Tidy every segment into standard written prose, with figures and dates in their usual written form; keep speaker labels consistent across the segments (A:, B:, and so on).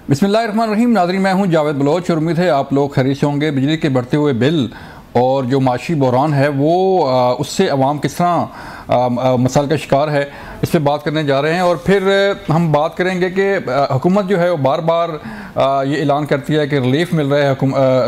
A: बिस्मिल्लाहिर्रहमानिर्रहीम। नाज़रीन, मैं हूं जावेद बलोच और उम्मीद है आप लोग खैरियत से होंगे। बिजली के बढ़ते हुए बिल और जो माशी बहरान है वो उससे अवाम किस तरह मसाइल का शिकार है, इस पर बात करने जा रहे हैं। और फिर हम बात करेंगे कि हुकूमत जो है वो बार बार ये ऐलान करती है कि रिलीफ मिल रहा है,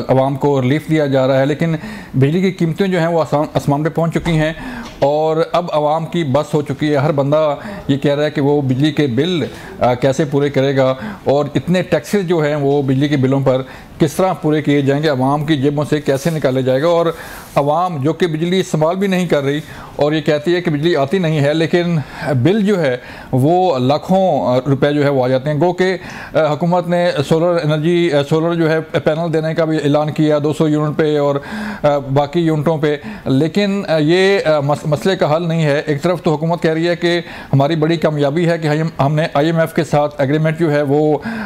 A: अवाम को रिलीफ दिया जा रहा है, लेकिन बिजली की कीमतें जो हैं वो आसमान पे पहुंच चुकी हैं और अब आवाम की बस हो चुकी है। हर बंदा ये कह रहा है कि वो बिजली के बिल कैसे पूरे करेगा और इतने टैक्सेस जो हैं वो बिजली के बिलों पर किस तरह पूरे किए जाएंगे, आवाम की जेबों से कैसे निकाले जाएगा। और आवाम जो कि बिजली इस्तेमाल भी नहीं कर रही और ये कहती है कि बिजली आती नहीं है, लेकिन बिल जो है वो लाखों रुपए जो है वो आ जाते हैं। गो के हुकूमत ने सोलर जो है पैनल देने का भी ऐलान किया 200 यूनिट पे और बाकी यूनिटों पे, लेकिन ये मसले का हल नहीं है। एक तरफ तो हुकूमत कह रही है कि हमारी बड़ी कामयाबी है कि हमने IMF के साथ एग्रीमेंट जो है वो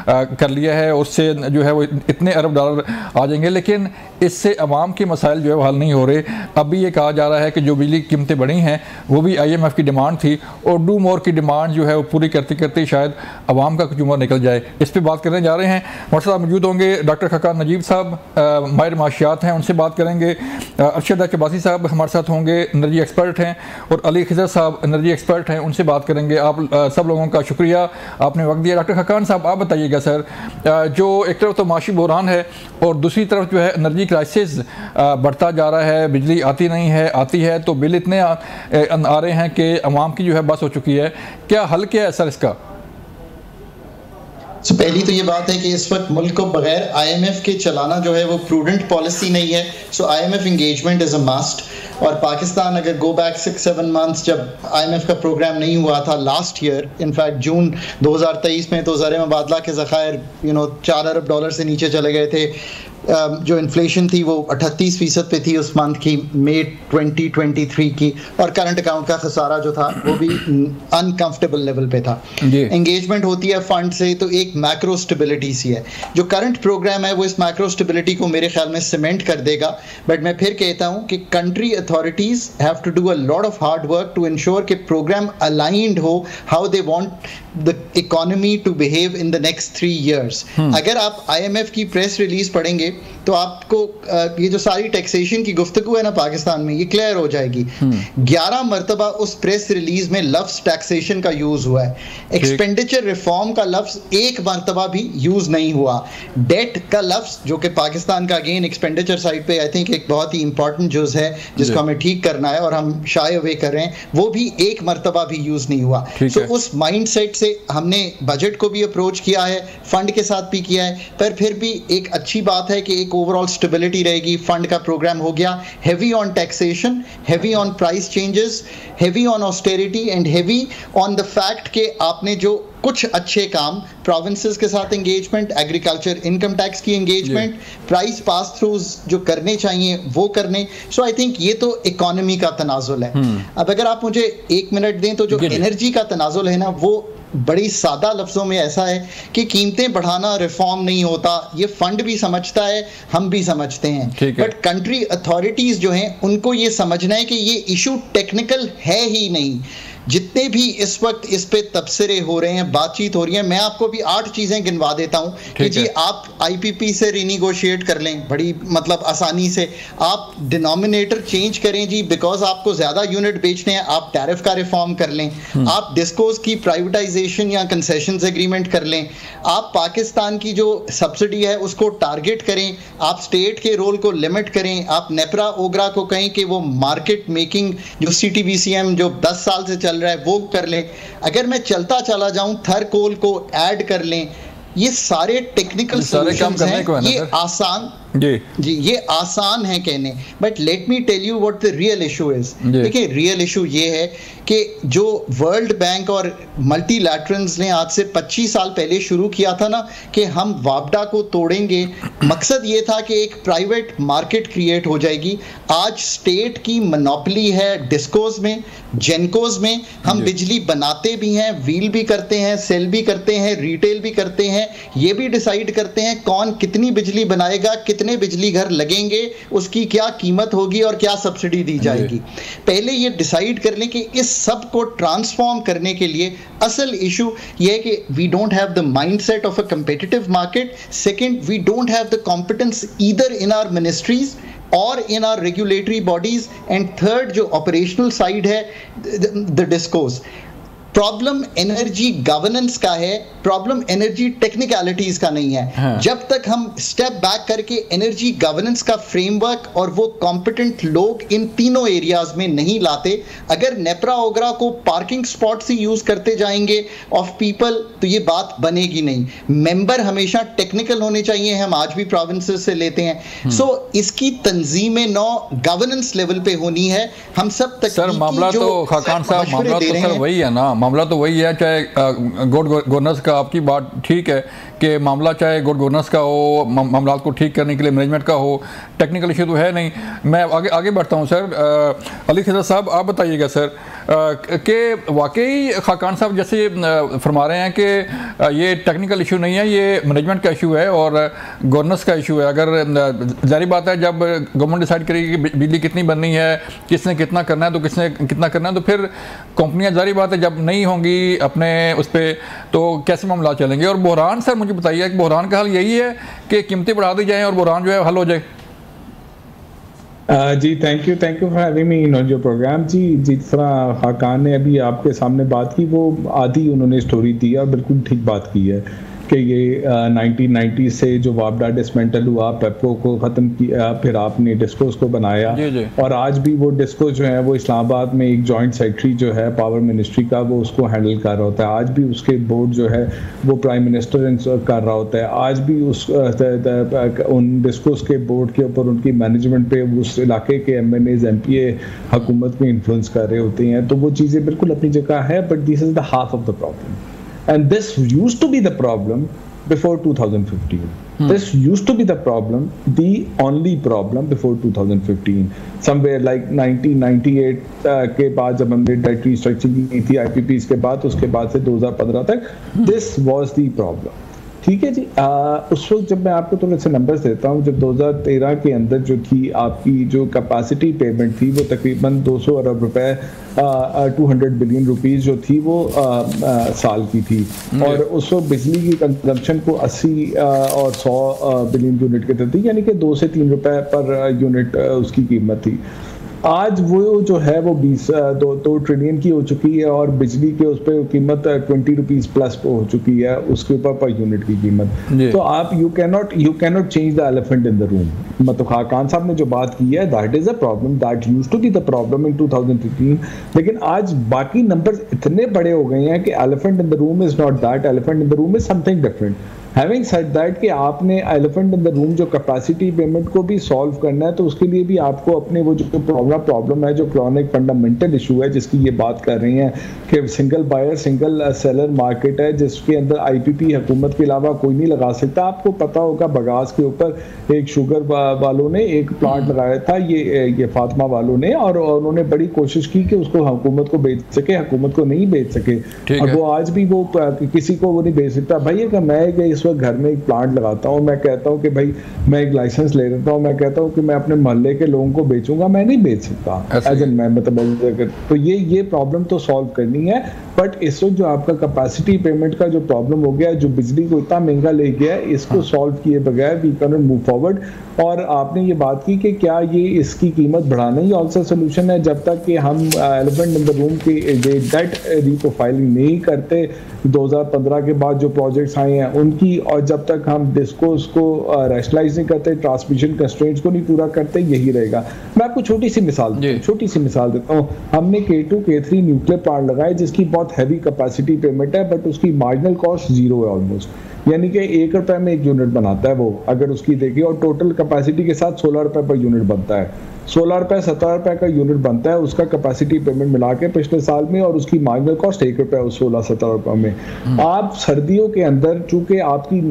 A: कर लिया है, उससे जो है वो इतने अरब डॉलर आ जाएंगे, लेकिन इससे अवाम के मसाइल जो है वो हल नहीं हो रहे। अभी ये कहा जा रहा है कि जो बिजली की कीमतें बढ़ी हैं वो भी IMF की डिमांड थी और डू मोर की डिमांड जो है वो पूरी करते करते शायद अवाम का कुछ उम्र निकल जाए। इस पर बात करने जा रहे हैं। हमारे साथ मौजूद होंगे डॉक्टर खकान नजीब साहब, माहिर माशियात हैं, उनसे बात करेंगे। अरशद अब्बासी साहब हमारे साथ होंगे, एनर्जी एक्सपर्ट हैं, और अली खिजर साहब एनर्जी एक्सपर्ट हैं, उनसे बात करेंगे। आप सब लोगों का शुक्रिया, आपने वक्त दिया। डॉक्टर खकान साहब, आप बताइएगा सर, जो एक तरफ तो माशी बहरान है और दूसरी तरफ जो है एनर्जी क्राइसिस बढ़ता जा रहा है, बिजली आती नहीं है, आती है तो बिल इतने आ रहे हैं कि अवाम की जो है बस हो चुकी है। क्या हल क्या है सर इसका?
B: पहली तो ये बात है कि इस वक्त मुल्क को बगैर IMF के चलाना जो है वो प्रूडेंट पॉलिसी नहीं है। IMF engagement is a must. और पाकिस्तान अगर गो बैक 6-7 मंथ्स जब IMF का प्रोग्राम नहीं हुआ था लास्ट ईयर, इनफैक्ट जून 2023 में तो ज़र मुबादला के ज़खायर 4 अरब डॉलर से नीचे चले गए थे। जो इन्फ्लेशन थी वो 38% पे थी उस मंथ की, मई 2023 की, और करंट अकाउंट का खसारा जो था वो भी अनकंफर्टेबल लेवल पे था। एंगेजमेंट होती है फंड से तो एक मैक्रो स्टेबिलिटी सी है। जो करंट प्रोग्राम है वो इस मैक्रो स्टेबिलिटी को मेरे ख्याल में सीमेंट कर देगा। बट मैं फिर कहता हूँ कि country authorities have to do a lot of hard work to ensure कि प्रोग्राम अलाइंड हो how they want the economy to behave in the next 3 years। अगर आप IMF की प्रेस रिलीज पढ़ेंगे तो आपको ये जो सारी टैक्सेशन की गुफ्तगू है ना पाकिस्तान में, ये क्लियर हो जाएगी। 11 मरतबा उस प्रेस रिलीज में लफ्ज टैक्सेशन का यूज हुआ है। एक्सपेंडिचर रिफॉर्म का लफ्ज एक मरतबा भी यूज नहीं हुआ। डेट का लफ्ज, जो कि पाकिस्तान का अगेन एक्सपेंडिचर साइड पे आई थिंक एक बहुत ही इंपॉर्टेंट जुज है जिसको हमें ठीक करना है और हम शाय अवे कर रहे हैं, वो भी एक मरतबा भी यूज नहीं हुआ। उस माइंड सेट से हमने बजट को भी अप्रोच किया है, फंड के साथ भी किया है, पर फिर भी एक अच्छी बात है कि एक ओवरऑल स्टेबिलिटी रहेगी। फंड का प्रोग्राम हो गया heavy on taxation, heavy on price changes, heavy on austerity and heavy on the fact कि आपने जो कुछ अच्छे काम प्रोविंसेस के साथ एंगेजमेंट, एग्रीकल्चर इनकम टैक्स की एंगेजमेंट, प्राइस पास थ्रूज जो करने चाहिए वो करने। आई थिंक ये तो इकोनॉमी का तनाजुल है। अब अगर आप मुझे 1 मिनट दें तो जो एनर्जी का तनाजुल है ना, वो बड़ी सादा लफ्ज़ों में ऐसा है कि कीमतें बढ़ाना रिफॉर्म नहीं होता। ये फंड भी समझता है, हम भी समझते हैं, बट कंट्री अथॉरिटीज़ जो हैं उनको ये समझना है कि ये इशू टेक्निकल है ही नहीं। जितने भी इस वक्त इस पे तबसरे हो रहे हैं, बातचीत हो रही है, मैं आपको भी 8 चीज़ें गिनवा देता हूँ कि जी आप IPP से रिनिगोशिएट कर लें बड़ी मतलब आसानी से, आप डिनोमिनेटर चेंज करें जी बिकॉज आपको ज़्यादा यूनिट बेचने हैं, आप टैरिफ का रिफॉर्म कर लें, आप डिस्कोस की प्राइवेटाइजेशन या कंसेशंस एग्रीमेंट कर लें, आप पाकिस्तान की जो सब्सिडी है उसको टारगेट करें, आप स्टेट के रोल को लिमिट करें, आप नेपरा ओगरा को कहें कि वो मार्केट मेकिंग जो CTBCM जो 10 साल से चल रहा है वो कर लें। अगर मैं चलता चला जाऊं थरकोल को ऐड कर लें। ये सारे टेक्निकल सॉल्यूशंस हैं, ये आसान जी ये आसान है कहने, but let me tell you what the real issue is. देखिए रियल इशू ये है कि जो वर्ल्ड बैंक और मल्टीलैटरल्स ने आज से 25 साल पहले शुरू किया था ना कि हम वापडा को तोड़ेंगे, मकसद ये था कि एक प्राइवेट मार्केट क्रिएट हो जाएगी। आज स्टेट की मोनोपोली है डिस्कोज में, जेनकोज में। हम बिजली बनाते भी हैं, व्हील भी करते हैं, सेल भी करते हैं, रिटेल भी करते हैं, ये भी डिसाइड करते हैं कौन कितनी बिजली बनाएगा, कितने बिजली घर लगेंगे, उसकी क्या कीमत होगी और क्या सब्सिडी दी जाएगी। पहले ये डिसाइड कर लें कि इस सब को ट्रांसफॉर्म करने के लिए असल इशू ये है कि we don't have the mindset of a competitive market. Second, we don't have the competence either in our ministries और in our regulatory bodies. And third, जो ऑपरेशनल साइड है, the discoms. Problem energy governance का है, problem energy technicalities का नहीं है। हाँ। जब तक हम स्टेप बैक करके एनर्जी गवर्नेंस का फ्रेमवर्क और वो कॉम्पिटेंट लोग इन तीनों एरियाज में नहीं लाते, अगर नेपरा ओगरा को पार्किंग स्पॉट से यूज करते जाएंगे ऑफ पीपल, तो ये बात बनेगी नहीं। मेंबर हमेशा टेक्निकल होने चाहिए, हम आज भी प्रोविंसेस से लेते हैं। सो इसकी तंजीमें नौ गवर्नेंस लेवल पे होनी है। हम सब तक
A: सर मामला तो खाकान साहब मामला तो सर वही है ना, मामला तो वही है। चाहे गुड गवर्नेंस का आपकी बात ठीक है कि मामला चाहे गुड गवर्नेंस का हो, मामला को ठीक करने के लिए मैनेजमेंट का हो, टेक्निकल इशू तो है नहीं। मैं आगे बढ़ता हूँ सर। अली खिज़र साहब आप बताइएगा सर कि वाकई खाकान साहब जैसे फरमा रहे हैं कि ये टेक्निकल इशू नहीं है, ये मैनेजमेंट का इशू है और गवर्नेंस का इशू है। अगर जारी बात है जब गवर्नमेंट डिसाइड करेगी कि बिजली कितनी बननी है, किसने कितना करना है, तो किसने कितना करना है, तो फिर कंपनियां जारी बात है जब नहीं होंगी अपने उस पर, तो कैसे मामला चलेंगे। और बहरान सर मुझे बताइए कि बहरान का हल यही है कि कीमतें बढ़ा दी जाएँ और बहरान जो है हल हो जाए।
C: जी thank you for having me in your programme. जी जिस तरह खाकान ने अभी आपके सामने बात की, वो आधी उन्होंने स्टोरी दी और बिल्कुल ठीक बात की है कि ये 1990 से जो वापडा डिसमेंटल हुआ, पेप्को को ख़त्म किया, फिर आपने डिस्कोस को बनाया जी। और आज भी वो डिस्को जो है वो इस्लामाबाद में एक जॉइंट सेक्रेटरी जो है पावर मिनिस्ट्री का, वो उसको हैंडल कर रहा होता है। आज भी उसके बोर्ड जो है वो प्राइम मिनिस्टर कर रहा होता है। आज भी उस उन डिस्कोस के बोर्ड के ऊपर उनकी मैनेजमेंट पे उस इलाके के MNAs MPA हुकूमत में इन्फ्लुएंस कर रहे होते हैं। तो वो चीज़ें बिल्कुल अपनी जगह है, but this is the half of the problem. And this used to be the problem before 2015. This used to be the problem, the only problem before 2015. Somewhere like 1998 के बाद जब हमने डेट रिस्ट्रक्चरिंग की थी IPPs के बाद, उसके बाद से 2015 तक, this was the problem. ठीक है जी। उस वक्त जब मैं आपको थोड़े से नंबर्स देता हूँ, जब 2013 के अंदर जो थी आपकी जो कैपेसिटी पेमेंट थी वो तकरीबन 200 अरब रुपए 200 बिलियन रुपीस जो थी वो साल की थी। और उस वक्त बिजली की कंजम्पशन को 80 और 100 बिलियन यूनिट के थी, यानी कि 2 से 3 रुपए पर यूनिट उसकी कीमत थी। आज वो जो है वो 2 ट्रिलियन की हो चुकी है और बिजली के उस पर कीमत 20 रुपीज प्लस हो चुकी है उसके ऊपर पर यूनिट की कीमत। तो आप you cannot change the elephant in the room. मतलब खाकान साहब ने जो बात की है, that is a problem, that used to be the problem in 2015। लेकिन आज बाकी नंबर्स इतने बड़े हो गए हैं कि elephant in the room is not that, elephant in the room is something different. Having said that कि आपने एलिफेंट इन द रूम जो कैपेसिटी पेमेंट को भी सॉल्व करना है, तो उसके लिए भी आपको अपने वो जो प्रॉब्लम है, जो क्रॉनिक फंडामेंटल इशू है जिसकी ये बात कर रही हैं कि single buyer single seller market है जिसके अंदर IPP हुकूमत के अलावा कोई नहीं लगा सकता। आपको पता होगा बगास के ऊपर एक शुगर वालों ने एक प्लांट लगाया था, ये फातिमा वालों ने, और उन्होंने बड़ी कोशिश की कि उसको हुकूमत को बेच सके, हुकूमत को नहीं बेच सके। और वो आज भी वो किसी को वो नहीं बेच सकता। भाई अगर मैं इस वक्त घर में एक प्लांट लगाता हूँ, मैं कहता हूँ कि भाई मैं एक लाइसेंस ले लेता हूँ, मैं कहता हूँ कि मैं अपने मोहल्ले के लोगों को बेचूंगा, मैं नहीं बेच सकता एज एन मैं मतलब। तो ये प्रॉब्लम तो सॉल्व करनी है। बट इस वक्त जो आपका कैपेसिटी पेमेंट का जो प्रॉब्लम हो गया, जो बिजली को इतना महंगा ले गया है, इसको सॉल्व किए बगैर we can not move forward. और आपने ये बात की कि क्या ये इसकी कीमत बढ़ाना ही ऑल्सो सोल्यूशन है, जब तक कि हम एलिफेंट इन द रूम की डेट रीप्रोफाइलिंग नहीं करते 2015 के बाद जो प्रोजेक्ट्स आए हैं उनकी, और जब तक हम डिस्कोस को रैशनलाइज नहीं करते, ट्रांसमिशन कंस्ट्रेंट्स को नहीं पूरा करते, यही रहेगा। मैं आपको छोटी सी मिसाल देता हूँ। हमने K2 K3 न्यूक्लियर प्लांट लगाए जिसकी बहुत हैवी कैपेसिटी पेमेंट है, बट उसकी मार्जिनल कॉस्ट 0 है ऑलमोस्ट, यानी कि 1 रुपए में 1 यूनिट बनाता है वो, अगर उसकी देखिए, और टोटल कैपेसिटी के साथ 16 रुपए पर यूनिट बनता है। 16 रुपए 17 रुपए का यूनिट बनता है उसका कैपेसिटी पेमेंट मिला के पिछले साल में, और उसकी मार्जिनल कॉस्ट 1 रुपए 16-17 रुपए में। आप सर्दियों के अंदर चूंकि आपकी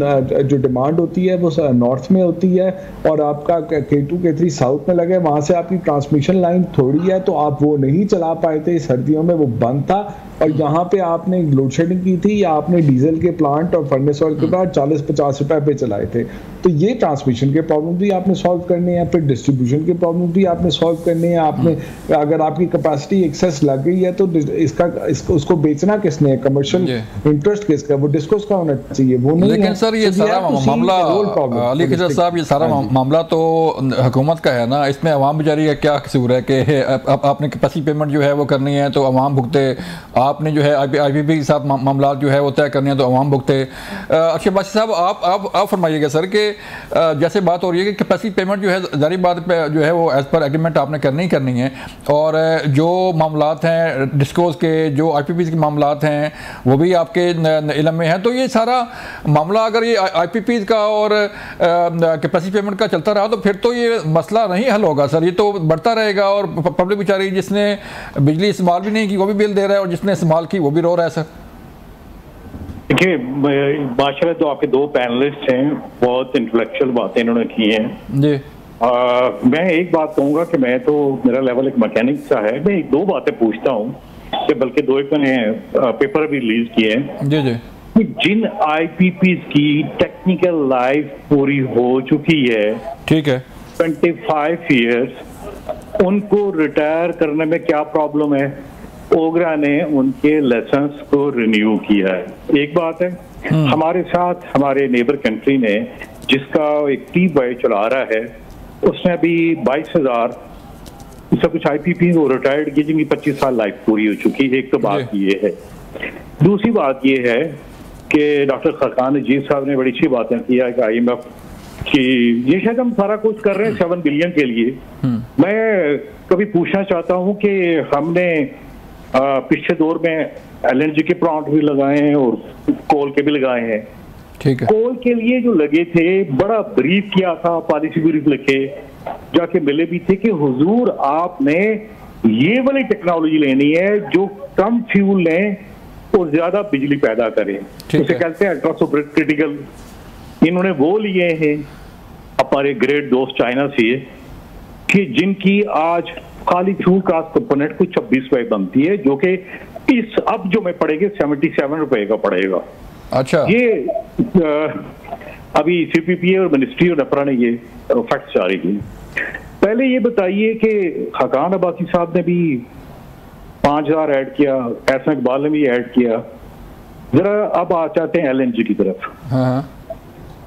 C: जो डिमांड होती है वो नॉर्थ में होती है और आपका K2 K3 साउथ में लगे, वहां से आपकी ट्रांसमिशन लाइन थोड़ी है, तो आप वो नहीं चला पाए थे सर्दियों में, वो बंद था। और यहाँ पे आपने लोड शेडिंग की थी या आपने डीजल के प्लांट और फर्नेस ऑयल के बाद 40-50 रुपए पे चलाए थे। तो ये ट्रांसमिशन के प्रॉब्लम भी आपने सॉल्व करने हैं, फिर डिस्ट्रीब्यूशन के प्रॉब्लम भी आपने सॉल्व करने हैं। आपने अगर आपकी कैपेसिटी एक्सेस लग गई है तो उसको बेचना किसने है, कमर्शियल इंटरेस्ट किसका, वो डिस्कोस का होना चाहिए, वो नहीं।
A: लेकिन सर ये सारा मामला अली खिजर साहब, ये सारा मामला तो हुकूमत का है ना, इसमें अवाम बेचारी का क्या कसूर है कि आपने कैपेसिटी पेमेंट जो है वो करनी है तो अवाम भुगते, आपने जो है IPP के साथ मामला जो है वो तय करनी है तो अवाम भुगते। अच्छा बासी साहब आप फरमाइएगा सर कि जैसे बात हो रही है कि कैपेसिटी पेमेंट जो है जारी बात पे जो है वो एज पर एग्रीमेंट आपने करनी है, और जो मामलात हैं डिस्कोस के, जो IPP के मामलात हैं वो भी आपके इल्म में हैं। तो ये सारा मामला अगर ये IPP का और कैपेसिटी पेमेंट का चलता रहा तो फिर तो ये मसला नहीं हल होगा सर, ये तो बढ़ता रहेगा और पब्लिक बेचारी जिसने बिजली इस्तेमाल भी नहीं की वो भी बिल दे रहा है और जिसने इस्तेमाल की वो भी रो रहा है सर।
D: देखिए माशाल्लाह तो आपके दो पैनलिस्ट हैं, बहुत इंटेलेक्चुअल बातें इन्होंने की हैं जी। मैं एक बात कहूँगा कि मैं तो मेरा लेवल एक मैकेनिक सा है, मैं दो बातें पूछता हूँ कि बल्कि दो एक मैंने पेपर भी रिलीज किए हैं जी जी, जिन IPPs की टेक्निकल लाइफ पूरी हो चुकी है, ठीक है 25 इयर्स, उनको रिटायर करने में क्या प्रॉब्लम है? ओगरा ने उनके लाइसेंस को रिन्यू किया है, एक बात है। हमारे साथ हमारे नेबर कंट्री ने जिसका एक T-बाई चला रहा है उसने अभी 22,000 सब कुछ IPP को रिटायर्ड की, जिनकी 25 साल लाइफ पूरी हो चुकी है। एक तो बात ये है। दूसरी बात ये है कि डॉक्टर खाकान नजीर साहब ने बड़ी अच्छी बातें किया है कि IMF कि ये शायद हम सारा कुछ कर रहे हैं 7 बिलियन के लिए। मैं कभी पूछना चाहता हूँ कि हमने पिछले दौर में LNG के प्लांट भी लगाए हैं और कोल के भी लगाए हैं, ठीक है। कोल के लिए जो लगे थे बड़ा ब्रीफ किया था, पॉलिसी ब्रीफ लिखे जाके मिले भी थे कि हुजूर आपने ये वाली टेक्नोलॉजी लेनी है जो कम फ्यूल लें और ज्यादा बिजली पैदा करे, उसे कहते हैं अल्ट्रा सुपर क्रिटिकल। इन्होंने वो लिए हैं हमारे ग्रेट दोस्त चाइना से कि जिनकी आज खाली फ्यूल कास्ट कंपोनेंट को 26 रुपए बनती है, जो कि इस अब जो में पड़ेगा 77 रुपए का पड़ेगा। अच्छा, ये अभी CPPA और मिनिस्ट्री और नपरा ने ये फैक्ट जारी की। पहले ये बताइए कि हकान अब्बासी साहब ने भी 5,000 ऐड किया, एहसन इकबाल ने भी ऐड किया। जरा अब आ जाते हैं LNG की तरफ।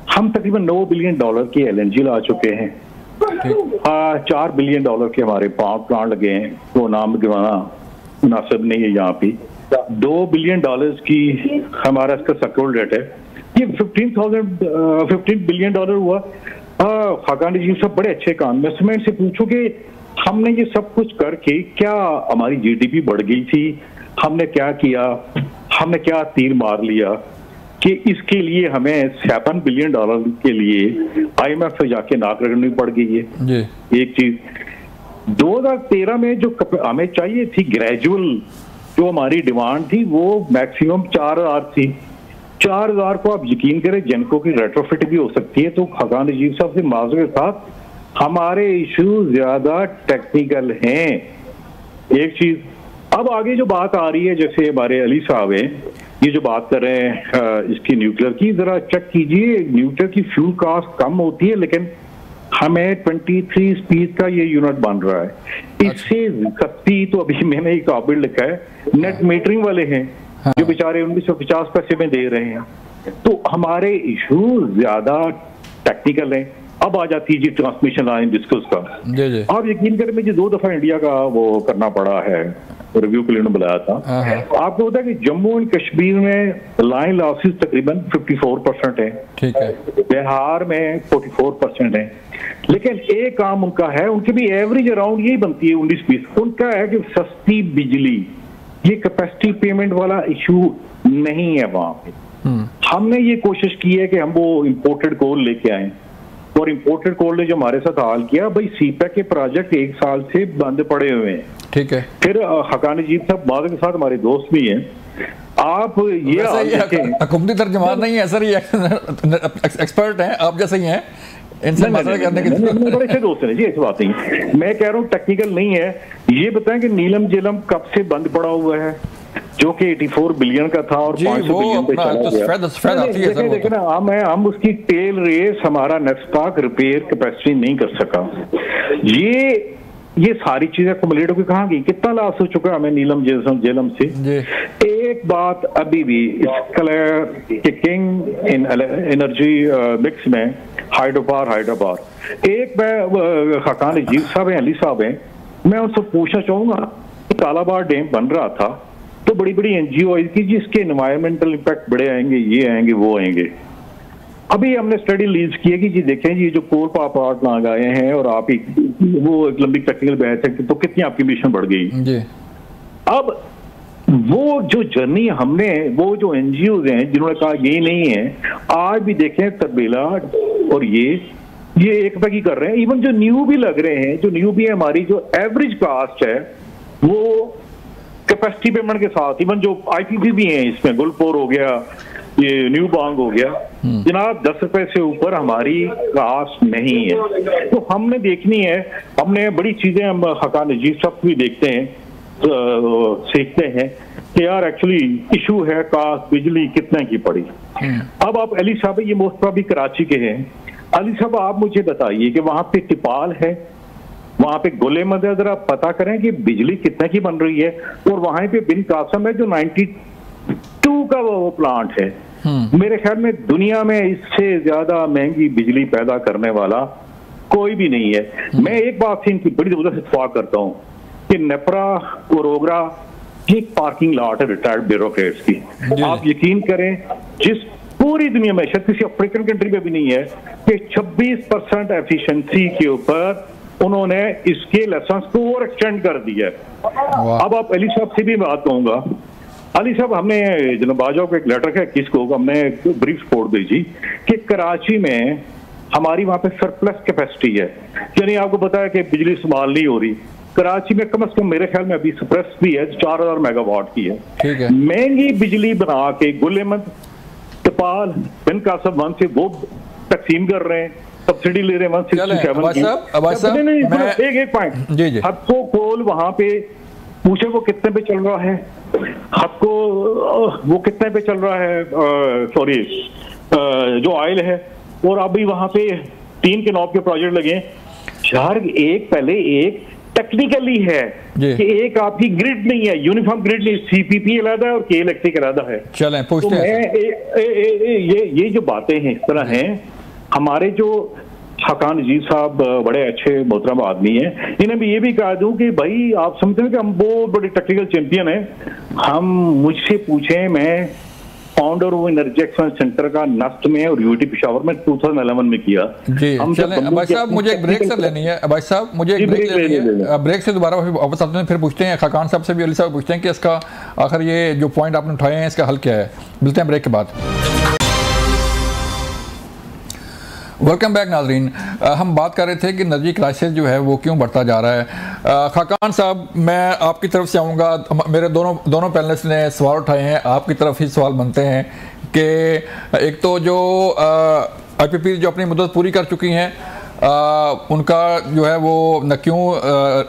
D: हम तकरीबन $9 बिलियन की LNG ला चुके हैं। 4 बिलियन के हमारे पावर प्लांट लगे हैं, वो नाम गिवाना मुनासिब नहीं है यहाँ पे। $2 बिलियन की हमारा इसका सक्योर्ड डेट है। ये 15 बिलियन हुआ। खाकान जी सब बड़े अच्छे काम में। मैं इनसे पूछूं कि हमने ये सब कुछ करके क्या हमारी GDP बढ़ गई थी? हमने क्या किया? हमने क्या तीर मार लिया कि इसके लिए हमें $7 बिलियन के लिए IMF से जाके नाक रगड़नी पड़ गई है जी। एक चीज 2013 में जो हमें चाहिए थी ग्रेजुअल, जो हमारी डिमांड थी वो मैक्सिमम 4,000 थी। 4,000 को आप यकीन करें जिनको की रेट्रोफिट भी हो सकती है। तो खाकान नजीर साहब से माजरे के साथ हमारे इशू ज्यादा टेक्निकल हैं। एक चीज अब आगे जो बात आ रही है, जैसे हमारे अली साहब हैं ये जो बात कर रहे हैं इसकी न्यूक्लियर की, जरा चेक कीजिए। न्यूक्लियर की फ्यूल कास्ट कम होती है लेकिन हमें 23 स्पीड का ये यूनिट बन रहा है। इससे सस्ती तो अभी मैंने एक काबिल लिखा है, नेट मीटरिंग वाले हैं जो बेचारे 1950 पैसे में दे रहे हैं। तो हमारे इशू ज्यादा टेक्निकल है। अब आ जाती है ट्रांसमिशन लाइन डिस्कस का। आप यकीन करें मुझे 2 दफा इंडिया का वो करना पड़ा है, रिव्यू के लिए बुलाया था। आपको पता है कि जम्मू एंड कश्मीर में लाइन लॉसेस तकरीबन 54% है, ठीक है। बिहार में 44% है। लेकिन एक काम उनका है, उनकी भी एवरेज अराउंड यही बनती है 19-20। उनका है कि सस्ती बिजली, ये कैपेसिटी पेमेंट वाला इशू नहीं है वहां पे। हमने ये कोशिश की है कि हम वो इम्पोर्टेड कोल लेके आए और इम्पोर्टेड कोल ने जो हमारे साथ हाल किया, भाई CPEC के प्रोजेक्ट 1 साल से बंद पड़े हुए हैं, ठीक है। फिर हकान नजीर साहब बाद के साथ हमारे दोस्त भी हैं। आप ये
A: हुकूमती तर्जुमान नहीं है सर, ये एक्सपर्ट हैं, आप जैसे ही हैं, इनसे मसला करने के
D: बड़े अच्छे दोस्त हैं जी, ऐसी बात नहीं। मैं कह रहा हूँ टेक्निकल नहीं है। ये बताएं कि नीलम झेलम कब से बंद पड़ा हुआ है? जो कि 84 बिलियन का था और 500 बिलियन पे चला गया। देखिए ना, हम उसकी टेल रेस हमारा नेस्पाक रिपेयर कैपेसिटी नहीं कर सका। ये सारी चीजें एक्युमुलेट होकर कहाँ गई? कितना लॉस हो चुका है हमें नीलम जेलम से। एक बात अभी भी इस किंग इन एनर्जी मिक्स में हाइड्रोपावर एक मैं खाकान अजीब साहब हैं, अली साहब हैं, मैं उनसे पूछना चाहूंगा, कालाबाड़ डैम बन रहा था तो बड़ी बड़ी एनजीओ आई कि जिसके एनवायरमेंटल इम्पैक्ट बड़े आएंगे, ये आएंगे, वो आएंगे। अभी हमने स्टडी रिलीज की है कि जी देखें जी जो कोल पावर प्लांट लगाए हैं और आप वो एक लंबी टेक्निकल बहस है तो कितनी आपकी मिशन बढ़ गई जी। अब वो जो जर्नी हमने, वो जो एनजीओ हैं जिन्होंने कहा ये नहीं है, आज भी देखें तरबेला और ये एक बगी कर रहे हैं। इवन जो न्यू भी लग रहे हैं, जो न्यू भी है, हमारी जो एवरेज कास्ट है वो कैपेसिटी पेमेंट के साथ, इवन जो आईपीपी भी हैं इसमें, गुलपोर हो गया, ये न्यू बांग हो गया, जनाब 10 रुपए से ऊपर हमारी कास्ट नहीं है। तो हमने देखनी है, हमने बड़ी चीजें हम हकान अजीज सब भी देखते हैं, सीखते हैं कि यार एक्चुअली इशू है कास्ट बिजली कितने की पड़ी। अब आप अली साहब, ये मोस्ट प्रॉबली कराची के हैं, अली साहब आप मुझे बताइए कि वहां पे टिपाल है, वहां पे गोले मद है, जरा पता करें कि बिजली कितने की बन रही है। और वहां पे बिन कासम है जो 92 का वो प्लांट है। मेरे ख्याल में दुनिया में इससे ज्यादा महंगी बिजली पैदा करने वाला कोई भी नहीं है। मैं एक बात से इनकी बड़ी जबरदस्त इत्तेफाक करता हूँ कि नेपरा कोरोग्रा एक पार्किंग लॉट है रिटायर्ड ब्यूरोक्रेट्स की। आप यकीन करें, जिस पूरी दुनिया में, शायद किसी अफ्रीकन कंट्री में भी नहीं है कि 26% एफिशिएंसी के ऊपर उन्होंने इसके लाइसेंस को और एक्सटेंड कर दिया है। अब आप अली साहब से भी बात कहूंगा, अली साहब हमने जनाब बाजवा को एक लेटर है, किसको हमने ब्रीफ रिपोर्ट भेजी कि कराची में हमारी वहां पे सरप्लस कैपेसिटी है, यानी आपको पता है कि बिजली इस्तेमाल नहीं हो रही। कराची में कम से कम मेरे ख्याल में अभी सरप्लस भी है 4000 मेगावाट की है। महंगी बिजली बना के गुलेमद, टिपाल, बिन कासम वन से वो तकसीम कर रहे हैं, सब्सिडी ले रहे हैं 167। एक पॉइंट, हदको कोल वहां पे पूछे वो कितने पे चल रहा है, हदको वो कितने पे चल रहा है, सॉरी जो ऑयल है, और अभी वहां पे 3 के नॉब के प्रोजेक्ट लगे। यार एक पहले एक टेक्निकली है कि एक आपकी ग्रिड नहीं है, यूनिफॉर्म ग्रिड नहीं, सीपीपी अलग है और के इलेक्ट्रिक अलग है।
A: चलें पूछते
D: हैं, ये जो बातें हैं इस तरह हैं। हमारे जो हकान अजीज साहब बड़े अच्छे मोहतरम आदमी हैं, इन्हें भी ये भी कहा दूं कि भाई आप समझते हैं कि हम बहुत बड़े टेक्निकल चैंपियन हैं। हम मुझसे पूछें, मैं फाउंडर हूँ एनर्जी एक्सलेंस सेंटर का नस्ट में और यूटी पेशावर में 2011 में किया।
A: जी चलें अबाई साहब, मुझे एक ब्रेक से लेनी है। अबाई साहब मुझे एक ब्रेक लेनी है, ब्रेक से दोबारा वापस आते हैं, फिर पूछते हैं खाकान साहब से भी, अली साहब पूछते हैं कि इसका आखिर ये जो पॉइंट आपने उठाए हैं इसका हल क्या है। मिलते हैं ब्रेक के बाद। वेलकम बैक नाजरीन। हम बात कर रहे थे कि एनर्जी क्राइसिस जो है वो क्यों बढ़ता जा रहा है। खाकान साहब, मैं आपकी तरफ से आऊँगा। मेरे दोनों पैनलिस्ट ने सवाल उठाए हैं, आपकी तरफ ही सवाल बनते हैं कि एक तो जो आईपीपी जो अपनी मुद्दत पूरी कर चुकी हैं, उनका जो है वो न क्यों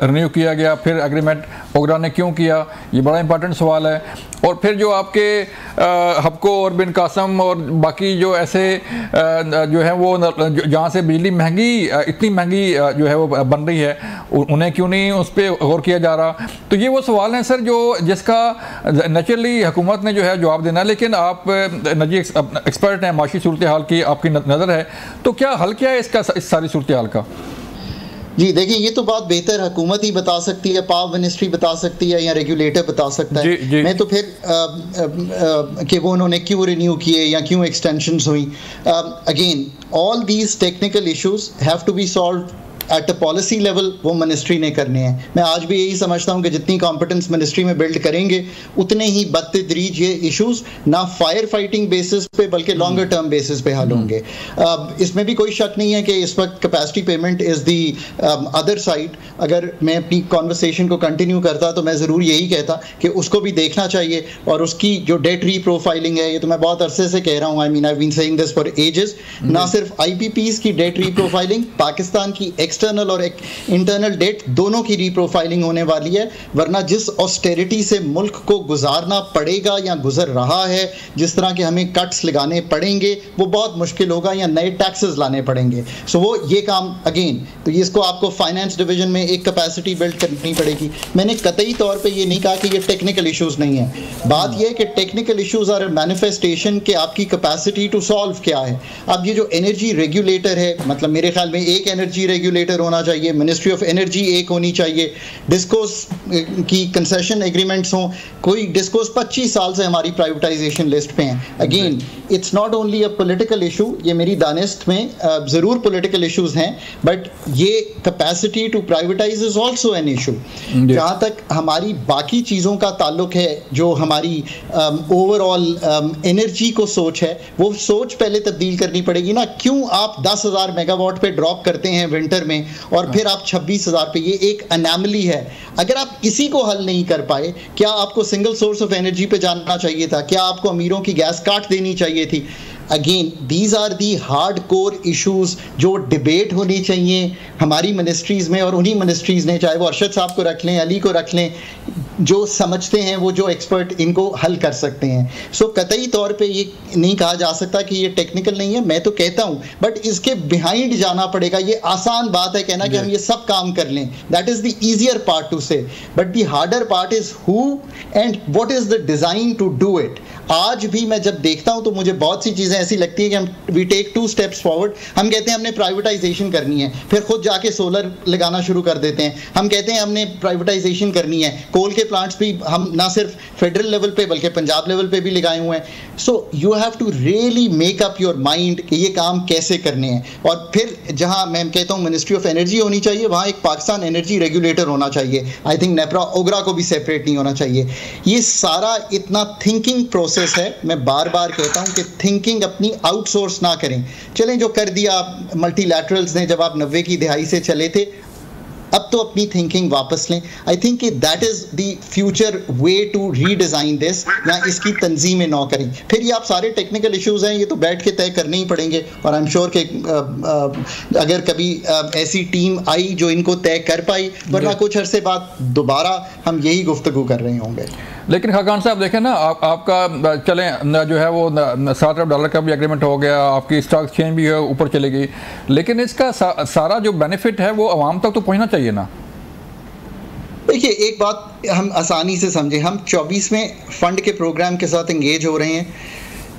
A: रिन्यू किया गया, फिर एग्रीमेंट ओगरा ने क्यों किया, ये बड़ा इंपॉर्टेंट सवाल है। और फिर जो आपके हबको और बिन कासम और बाकी जो ऐसे जो है वो जहाँ से बिजली महंगी, इतनी महंगी जो है वो बन रही है, उन्हें क्यों नहीं उस पर गौर किया जा रहा। तो ये वो सवाल हैं सर जो जिसका नेचुरली हुकूमत ने जो है जवाब देना है, लेकिन आप एनर्जी एक्सपर्ट हैं, माशी सूरत हाल की आपकी नज़र है, तो क्या हल क्या है इसका, इस सारी सूरत हाल का?
B: जी देखिए, ये तो बात बेहतर हुकूमत ही बता सकती है, पावर मिनिस्ट्री बता सकती है या रेगुलेटर बता सकता है। जी। मैं तो फिर कि वो उन्होंने क्यों रिन्यू किए या क्यों एक्सटेंशंस हुई, again all these technical issues have to be solved at a policy level, वो मिनिस्ट्री ने करने हैं। मैं आज भी यही समझता हूँ कि जितनी कॉम्पिटेंस मिनिस्ट्री में बिल्ड करेंगे उतने ही बदतदरीज ये इश्यूज ना फायर फाइटिंग बेसिस पे बल्कि लॉन्गर टर्म बेसिस पे हल होंगे। इसमें भी कोई शक नहीं है कि इस वक्त capacity payment is the other side. अगर मैं अपनी कॉन्वर्सेशन को कंटिन्यू करता तो मैं ज़रूर यही कहता कि उसको भी देखना चाहिए, और उसकी जो डेट रीप्रोफाइलिंग है, ये तो मैं बहुत अरसे से कह रहा हूँ, I mean I been saying this for ages. ना सिर्फ IPPs की डेट रीप्रोफाइलिंग, पाकिस्तान की एक्सटर्नल और इंटरनल डेट दोनों की रीप्रोफाइलिंग होने वाली है, वरना जिस ऑस्टेरिटी से मुल्क को गुजारना पड़ेगा या गुजर रहा है, जिस तरह के हमें कट्स लगाने पड़ेंगे वो बहुत मुश्किल होगा, या नए टैक्सेस लाने पड़ेंगे। सो वो ये काम अगेन, तो इसको आपको फाइनेंस डिवीजन में एक कैपेसिटी बिल्ड करनी पड़ेगी। मैंने कतई तौर पे ये नहीं कहा कि ये टेक्निकल इश्यूज नहीं है, बात ये है कि टेक्निकल इश्यूज आर मैनिफेस्टेशन के आपकी कैपेसिटी टू सॉल्व क्या है। अब ये जो एनर्जी रेगुलेटर है, मतलब मेरे ख्याल में एक एनर्जी रेगुलेटर होना चाहिए, मिनिस्ट्री ऑफ एनर्जी एक होनी चाहिए, डिस्कोस की कंसेशन एग्रीमेंट्स हों। कोई डिस्कोस 25 साल से हमारी प्राइवेटाइजेशन लिस्ट पे हैं। Again it's not only a political issue, ये मेरी दानिस्त में ज़रूर पॉलिटिकल इश्यूज हैं, बट ये capacity to privatize is also an issue. जहाँ तक हमारी बाकी चीज़ों का ताल्लुक है, जो हमारी ओवरऑल एनर्जी को सोच है, वो सोच पहले तब्दील करनी पड़ेगी ना। क्यों आप 10,000 मेगावाट पे ड्रॉप करते हैं विंटर में और फिर आप 26,000 पे, ये एक अनैमली है। अगर आप इसी को हल नहीं कर पाए, क्या आपको सिंगल सोर्स ऑफ एनर्जी पे जाना चाहिए था? क्या आपको अमीरों की गैस काट देनी चाहिए थी? Again these are the hard core issues जो डिबेट होनी चाहिए हमारी मिनिस्ट्रीज़ में, और उन्हीं मिनिस्ट्रीज़ ने, चाहे वो अरशद साहब को रख लें, अली को रख लें, जो समझते हैं, वो जो एक्सपर्ट इनको हल कर सकते हैं। सो कतई तौर पे ये नहीं कहा जा सकता कि ये टेक्निकल नहीं है, मैं तो कहता हूँ, बट इसके बिहाइंड जाना पड़ेगा। ये आसान बात है कहना कि हम ये सब काम कर लें, that is the easier part to say, but the harder part is who and what is the design to do it. आज भी मैं जब देखता हूँ तो मुझे बहुत सी चीज़ें ऐसी लगती है कि हम वी टेक 2 स्टेप्स फॉरवर्ड। हम कहते हैं हमने प्राइवेटाइजेशन करनी है, फिर खुद जाके सोलर लगाना शुरू कर देते हैं। हम कहते हैं हमने प्राइवेटाइजेशन करनी है, कोल के प्लांट्स भी हम ना सिर्फ फेडरल लेवल पे बल्कि पंजाब लेवल पे भी लगाए हुए हैं। So you have to really make up your mind कि ये काम कैसे करने हैं। और फिर जहाँ मैं कहता हूँ मिनिस्ट्री ऑफ एनर्जी होनी चाहिए, वहाँ एक पाकिस्तान एनर्जी रेगुलेटर होना चाहिए। आई थिंक नेपरा ओगरा को भी सेपरेट नहीं होना चाहिए। ये सारा इतना थिंकिंग प्रोसेस है। मैं बार बार कहता हूँ कि थिंकिंग अपनी आउटसोर्स ना करें। चलें, जो कर दिया मल्टीलैटरल्स ने जब आप 90 की दहाई से चले थे, अब तो अपनी थिंकिंग वापस लें। आई थिंक कि that is the future way to redesign this, या इसकी तंजीमें ना करें। फिर ये आप सारे टेक्निकल इश्यूज़ हैं, ये तो बैठ के तय करने ही पड़ेंगे, और आई एम श्योर कि अगर कभी ऐसी टीम आई जो इनको तय कर पाई, वरना कुछ अरसे बाद दोबारा हम यही गुफ्तगू कर रहे होंगे।
A: लेकिन खाकान साहब देखें ना, आपका चलें जो है वो $7 अरब का भी एग्रीमेंट हो गया, आपकी स्टॉक एक्सचेंज भी है ऊपर चली गई, लेकिन इसका सारा जो बेनिफिट है वो आवाम तक तो पहुंचना चाहिए ना।
B: देखिए, एक बात हम आसानी से समझें, हम 24वें फंड के प्रोग्राम के साथ एंगेज हो रहे हैं।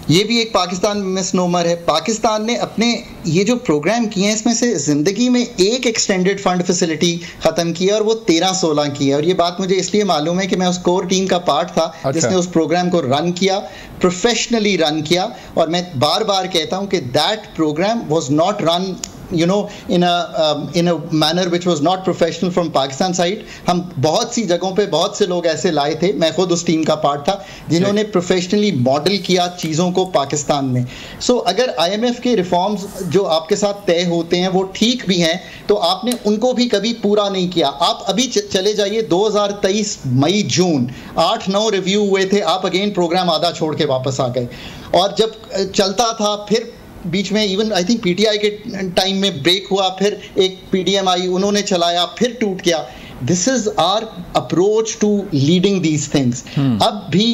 B: ये भी एक पाकिस्तान मिसनोमर है। पाकिस्तान ने अपने ये जो प्रोग्राम किए हैं, इसमें से ज़िंदगी में एक एक्सटेंडेड फंड फैसिलिटी ख़त्म की है, और वो 13-16 की है। और ये बात मुझे इसलिए मालूम है कि मैं उस कोर टीम का पार्ट था जिसने उस प्रोग्राम को रन किया, प्रोफेशनली रन किया। और मैं बार बार कहता हूँ कि that program was not run in a manner which was not professional from Pakistan side। हम बहुत सी जगहों पे बहुत से लोग ऐसे लाए थे, मैं खुद उस टीम का पार्ट था, जिन्होंने प्रोफेशनली मॉडल किया चीज़ों को पाकिस्तान में। सो अगर IMF के रिफॉर्म्स जो आपके साथ तय होते हैं वो ठीक भी हैं, तो आपने उनको भी कभी पूरा नहीं किया। आप अभी चले जाइए 2023 मई जून 8-9 रिव्यू हुए थे, आप अगेन प्रोग्राम आधा छोड़ के वापस आ गए। और जब चलता था, फिर बीच में इवन आई थिंक PTI के टाइम में ब्रेक हुआ, फिर एक PDM आई, उन्होंने चलाया, फिर टूट गया। This is our approach to leading these things. अब भी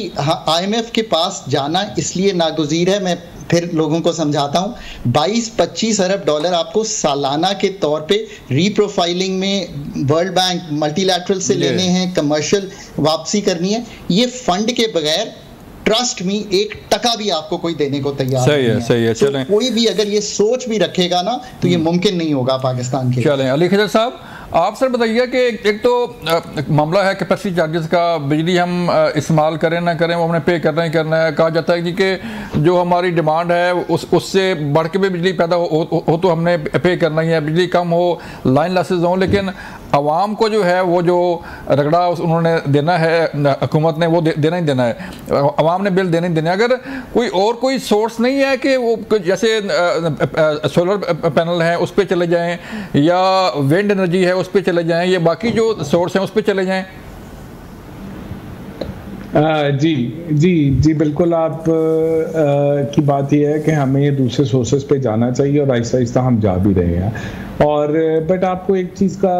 B: IMF के पास जाना इसलिए नागुज़ीर है। मैं फिर लोगों को समझाता हूँ, 22-25 अरब डॉलर आपको सालाना के तौर पे रीप्रोफाइलिंग में वर्ल्ड बैंक मल्टीलैटरल से लेने हैं, कमर्शियल वापसी करनी है। ये फंड के बगैर ट्रस्ट मी 1% भी आपको कोई देने को तैयार नहीं है।
A: सही है। चलें,
B: कोई भी अगर ये सोच भी रखेगा ना, तो ये मुमकिन नहीं होगा पाकिस्तान के।
A: चलें, अली खजर साहब, आप सर बताइए कि एक तो मामला है कैपेसिटी चार्जेस का, बिजली हम इस्तेमाल करें ना करें वो हमने पे करना ही करना है। कहा जाता है कि जो हमारी डिमांड है उससे बढ़ के भी बिजली पैदा हो तो हमने पे करना ही है। बिजली कम हो, लाइन लॉसेज हो, लेकिन आवाम को जो है वो जो रगड़ा उन्होंने देना है, हुकूमत ने वो देना ही देना है, आवाम ने बिल देना ही देना है। अगर कोई सोर्स नहीं है कि वो जैसे सोलर पैनल हैं उस पर चले जाएं, या विंड एनर्जी है उस पर चले जाएं, या बाकी जो सोर्स हैं उस पर चले जाएं।
C: जी बिल्कुल, आप की बात यह है कि हमें दूसरे सोर्सेज पे जाना चाहिए, और आहिस्ता आहिस्ता हम जा भी रहे हैं। और बट आपको एक चीज़ का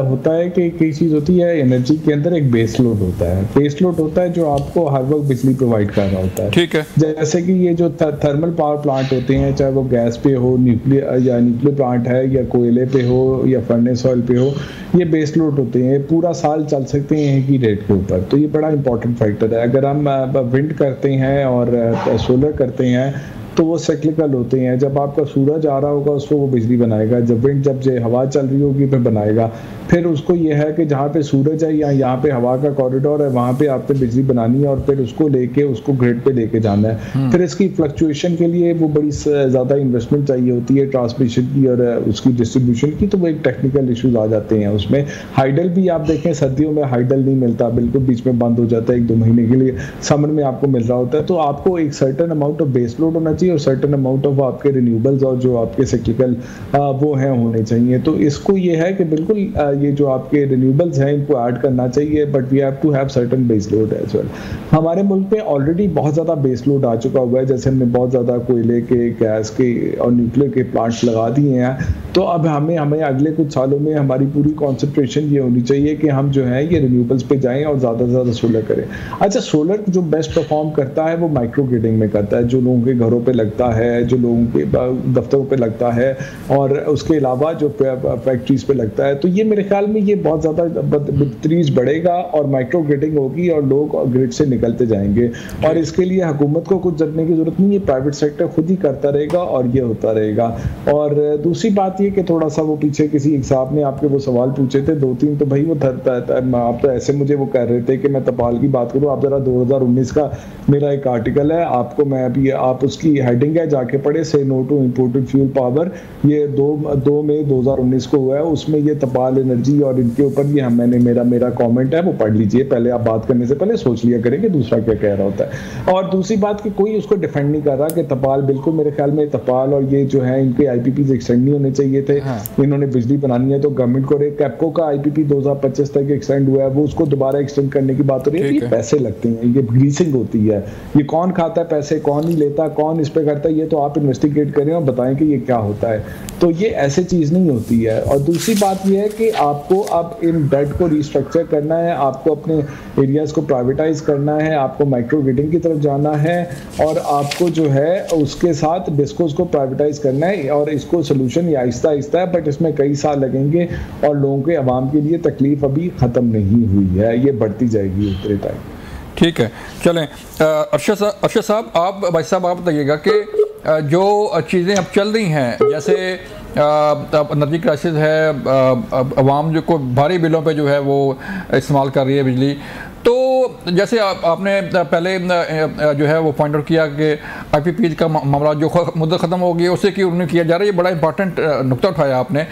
C: होता है कि कई चीज़ होती है एनर्जी के अंदर, एक बेस लोड होता है, बेस लोड होता है जो आपको हर वक्त बिजली प्रोवाइड कर रहा होता है।
A: ठीक है।
C: जैसे कि ये जो थर्मल पावर प्लांट होते हैं, चाहे वो गैस पे हो, न्यूक्लियर प्लांट है, या कोयले पे हो, या फर्नेस ऑयल पे हो, ये बेस लोड होते हैं, पूरा साल चल सकते हैं एक ही रेट के ऊपर। तो ये बड़ा इंपॉर्टेंट फैक्टर है। अगर हम विंड करते हैं और सोलर करते हैं तो वो साइक्लिकल होते हैं। जब आपका सूरज आ रहा होगा उसको वो बिजली बनाएगा, जब विंड, जब हवा चल रही होगी फिर बनाएगा। फिर उसको ये है कि जहाँ पे सूरज है या यहाँ पे हवा का कॉरिडोर है वहाँ पे आपने बिजली बनानी है और फिर उसको लेके उसको ग्रिड पे लेके जाना है। फिर इसकी फ्लक्चुएशन के लिए वो बड़ी ज़्यादा इन्वेस्टमेंट चाहिए होती है, ट्रांसमिशन की और उसकी डिस्ट्रीब्यूशन की। तो वो एक टेक्निकल इशूज आ जाते हैं उसमें। हाइडल भी आप देखें, सर्दियों में हाइडल नहीं मिलता, बिल्कुल बीच में बंद हो जाता है 1-2 महीने के लिए, समर में आपको मिल रहा होता है। तो आपको एक certain amount of base load होना चाहिए और सर्टेन अमाउंट ऑफ आपके रिन्यूएबल्स और जो आपके साइक्लिकल वो हैं होने चाहिए। तो इसको ये है कि बिल्कुल ये जो आपके रिन्यूएबल्स हैं इनको ऐड करना चाहिए, but we have to have certain base load as well. हमारे मुल्क में ऑलरेडी बहुत ज़्यादा बेस लोड आ चुका हुआ है, जैसे हमने बहुत ज़्यादा कोयले के, गैस के और न्यूक्लियर के प्लांट्स लगा दिए हैं। तो अब हमें अगले कुछ सालों में हमारी पूरी कॉन्सेंट्रेशन ये होनी चाहिए कि हम जो है ये रिन्यूएबल्स पे जाएं और ज़्यादा से ज़्यादा सोलर करें। अच्छा, सोलर जो बेस्ट परफॉर्म करता है वो माइक्रो ग्रिडिंग में करता है, जो लोगों के घरों पे लगता है, जो लोगों के दफ्तरों पे लगता है और उसके अलावा जो फैक्ट्रीज पे लगता है। तो ये मेरे ख्याल में ये बहुत ज़्यादा तरीज बढ़ेगा और माइक्रो ग्रिडिंग होगी और लोग ग्रिड से निकलते जाएंगे। और इसके लिए हुकूमत को कुछ जरने की जरूरत नहीं है, प्राइवेट सेक्टर खुद ही करता रहेगा और ये होता रहेगा। और दूसरी बात ये कि थोड़ा सा वो पीछे किसी एक साहब ने आपके वो सवाल पूछे थे 2-3, तो भाई वो आप तो ऐसे मुझे वो कह रहे थे कि मैं तपाल की बात करूँ। आप जरा 2019 का मेरा एक आर्टिकल है, आपको मैं अभी, आप उसकी हेडिंग है जाके पढ़े, say no to imported fuel power, ये 2 मई 2019 को हुआ है। उसमें ये तपाल एनर्जी और इनके ऊपर ये मैंने मेरा कमेंट है वो पढ़ लीजिए पहले। आप बात करने से पहले सोच लिया करें कि दूसरा क्या कह रहा होता है। और दूसरी बात कि कोई उसको डिफेंड नहीं कर रहा कि तपाल, बिल्कुल मेरे ख्याल में तपाल और ये जो है इनके आईपीपी एक्सटेंड नहीं होने चाहिए थे। इन्होंने बिजली बनानी है तो गवर्नमेंट को, कैप्को का आईपीपी 2025 तक एक्सटेंड हुआ है, वो उसको दोबारा एक्सटेंड करने की बात हो रही है। ये पैसे लगते हैं, ये ग्रीसिंग होती है, ये कौन खाता है पैसे, कौन नहीं लेता, कौन इस पे करता है, ये तो आप इन्वेस्टिगेट करें और बताएं कि ये क्या होता है। तो ये ऐसे चीज नहीं होती है। और दूसरी बात ये है कि आपको अब इन डेट को रिस्ट्रक्चर करना है, आपको अपने एरियाज को प्राइवेटाइज करना है, आपको माइक्रो ग्रिडिंग की तरफ जाना है और आपको जो है उसके साथ डिस्कोस को प्राइवेटाइज करना है। और इसको सोल्यूशन ये आहिस्ता आहिस्ता है, बट इसमें कई साल लगेंगे और लोगों के अवाम के लिए तकलीफ अभी ख़त्म नहीं हुई है, ये बढ़ती जाएगी उतरे टाइम।
A: ठीक है, चलें। अरशद साहब, आप भाई साहब आप बताइएगा कि जो चीज़ें अब चल रही हैं, जैसे एनर्जी क्राइसिस है, अवाम जो को भारी बिलों पे जो है वो इस्तेमाल कर रही है बिजली, तो जैसे आपने पहले जो है वो पॉइंट आउट किया कि आईपीपी का मामला जो मुद्दत ख़त्म हो गई उसे क्यों नहीं किया जा रहा है, ये बड़ा इंपॉर्टेंट नुक्ता उठाया आपने।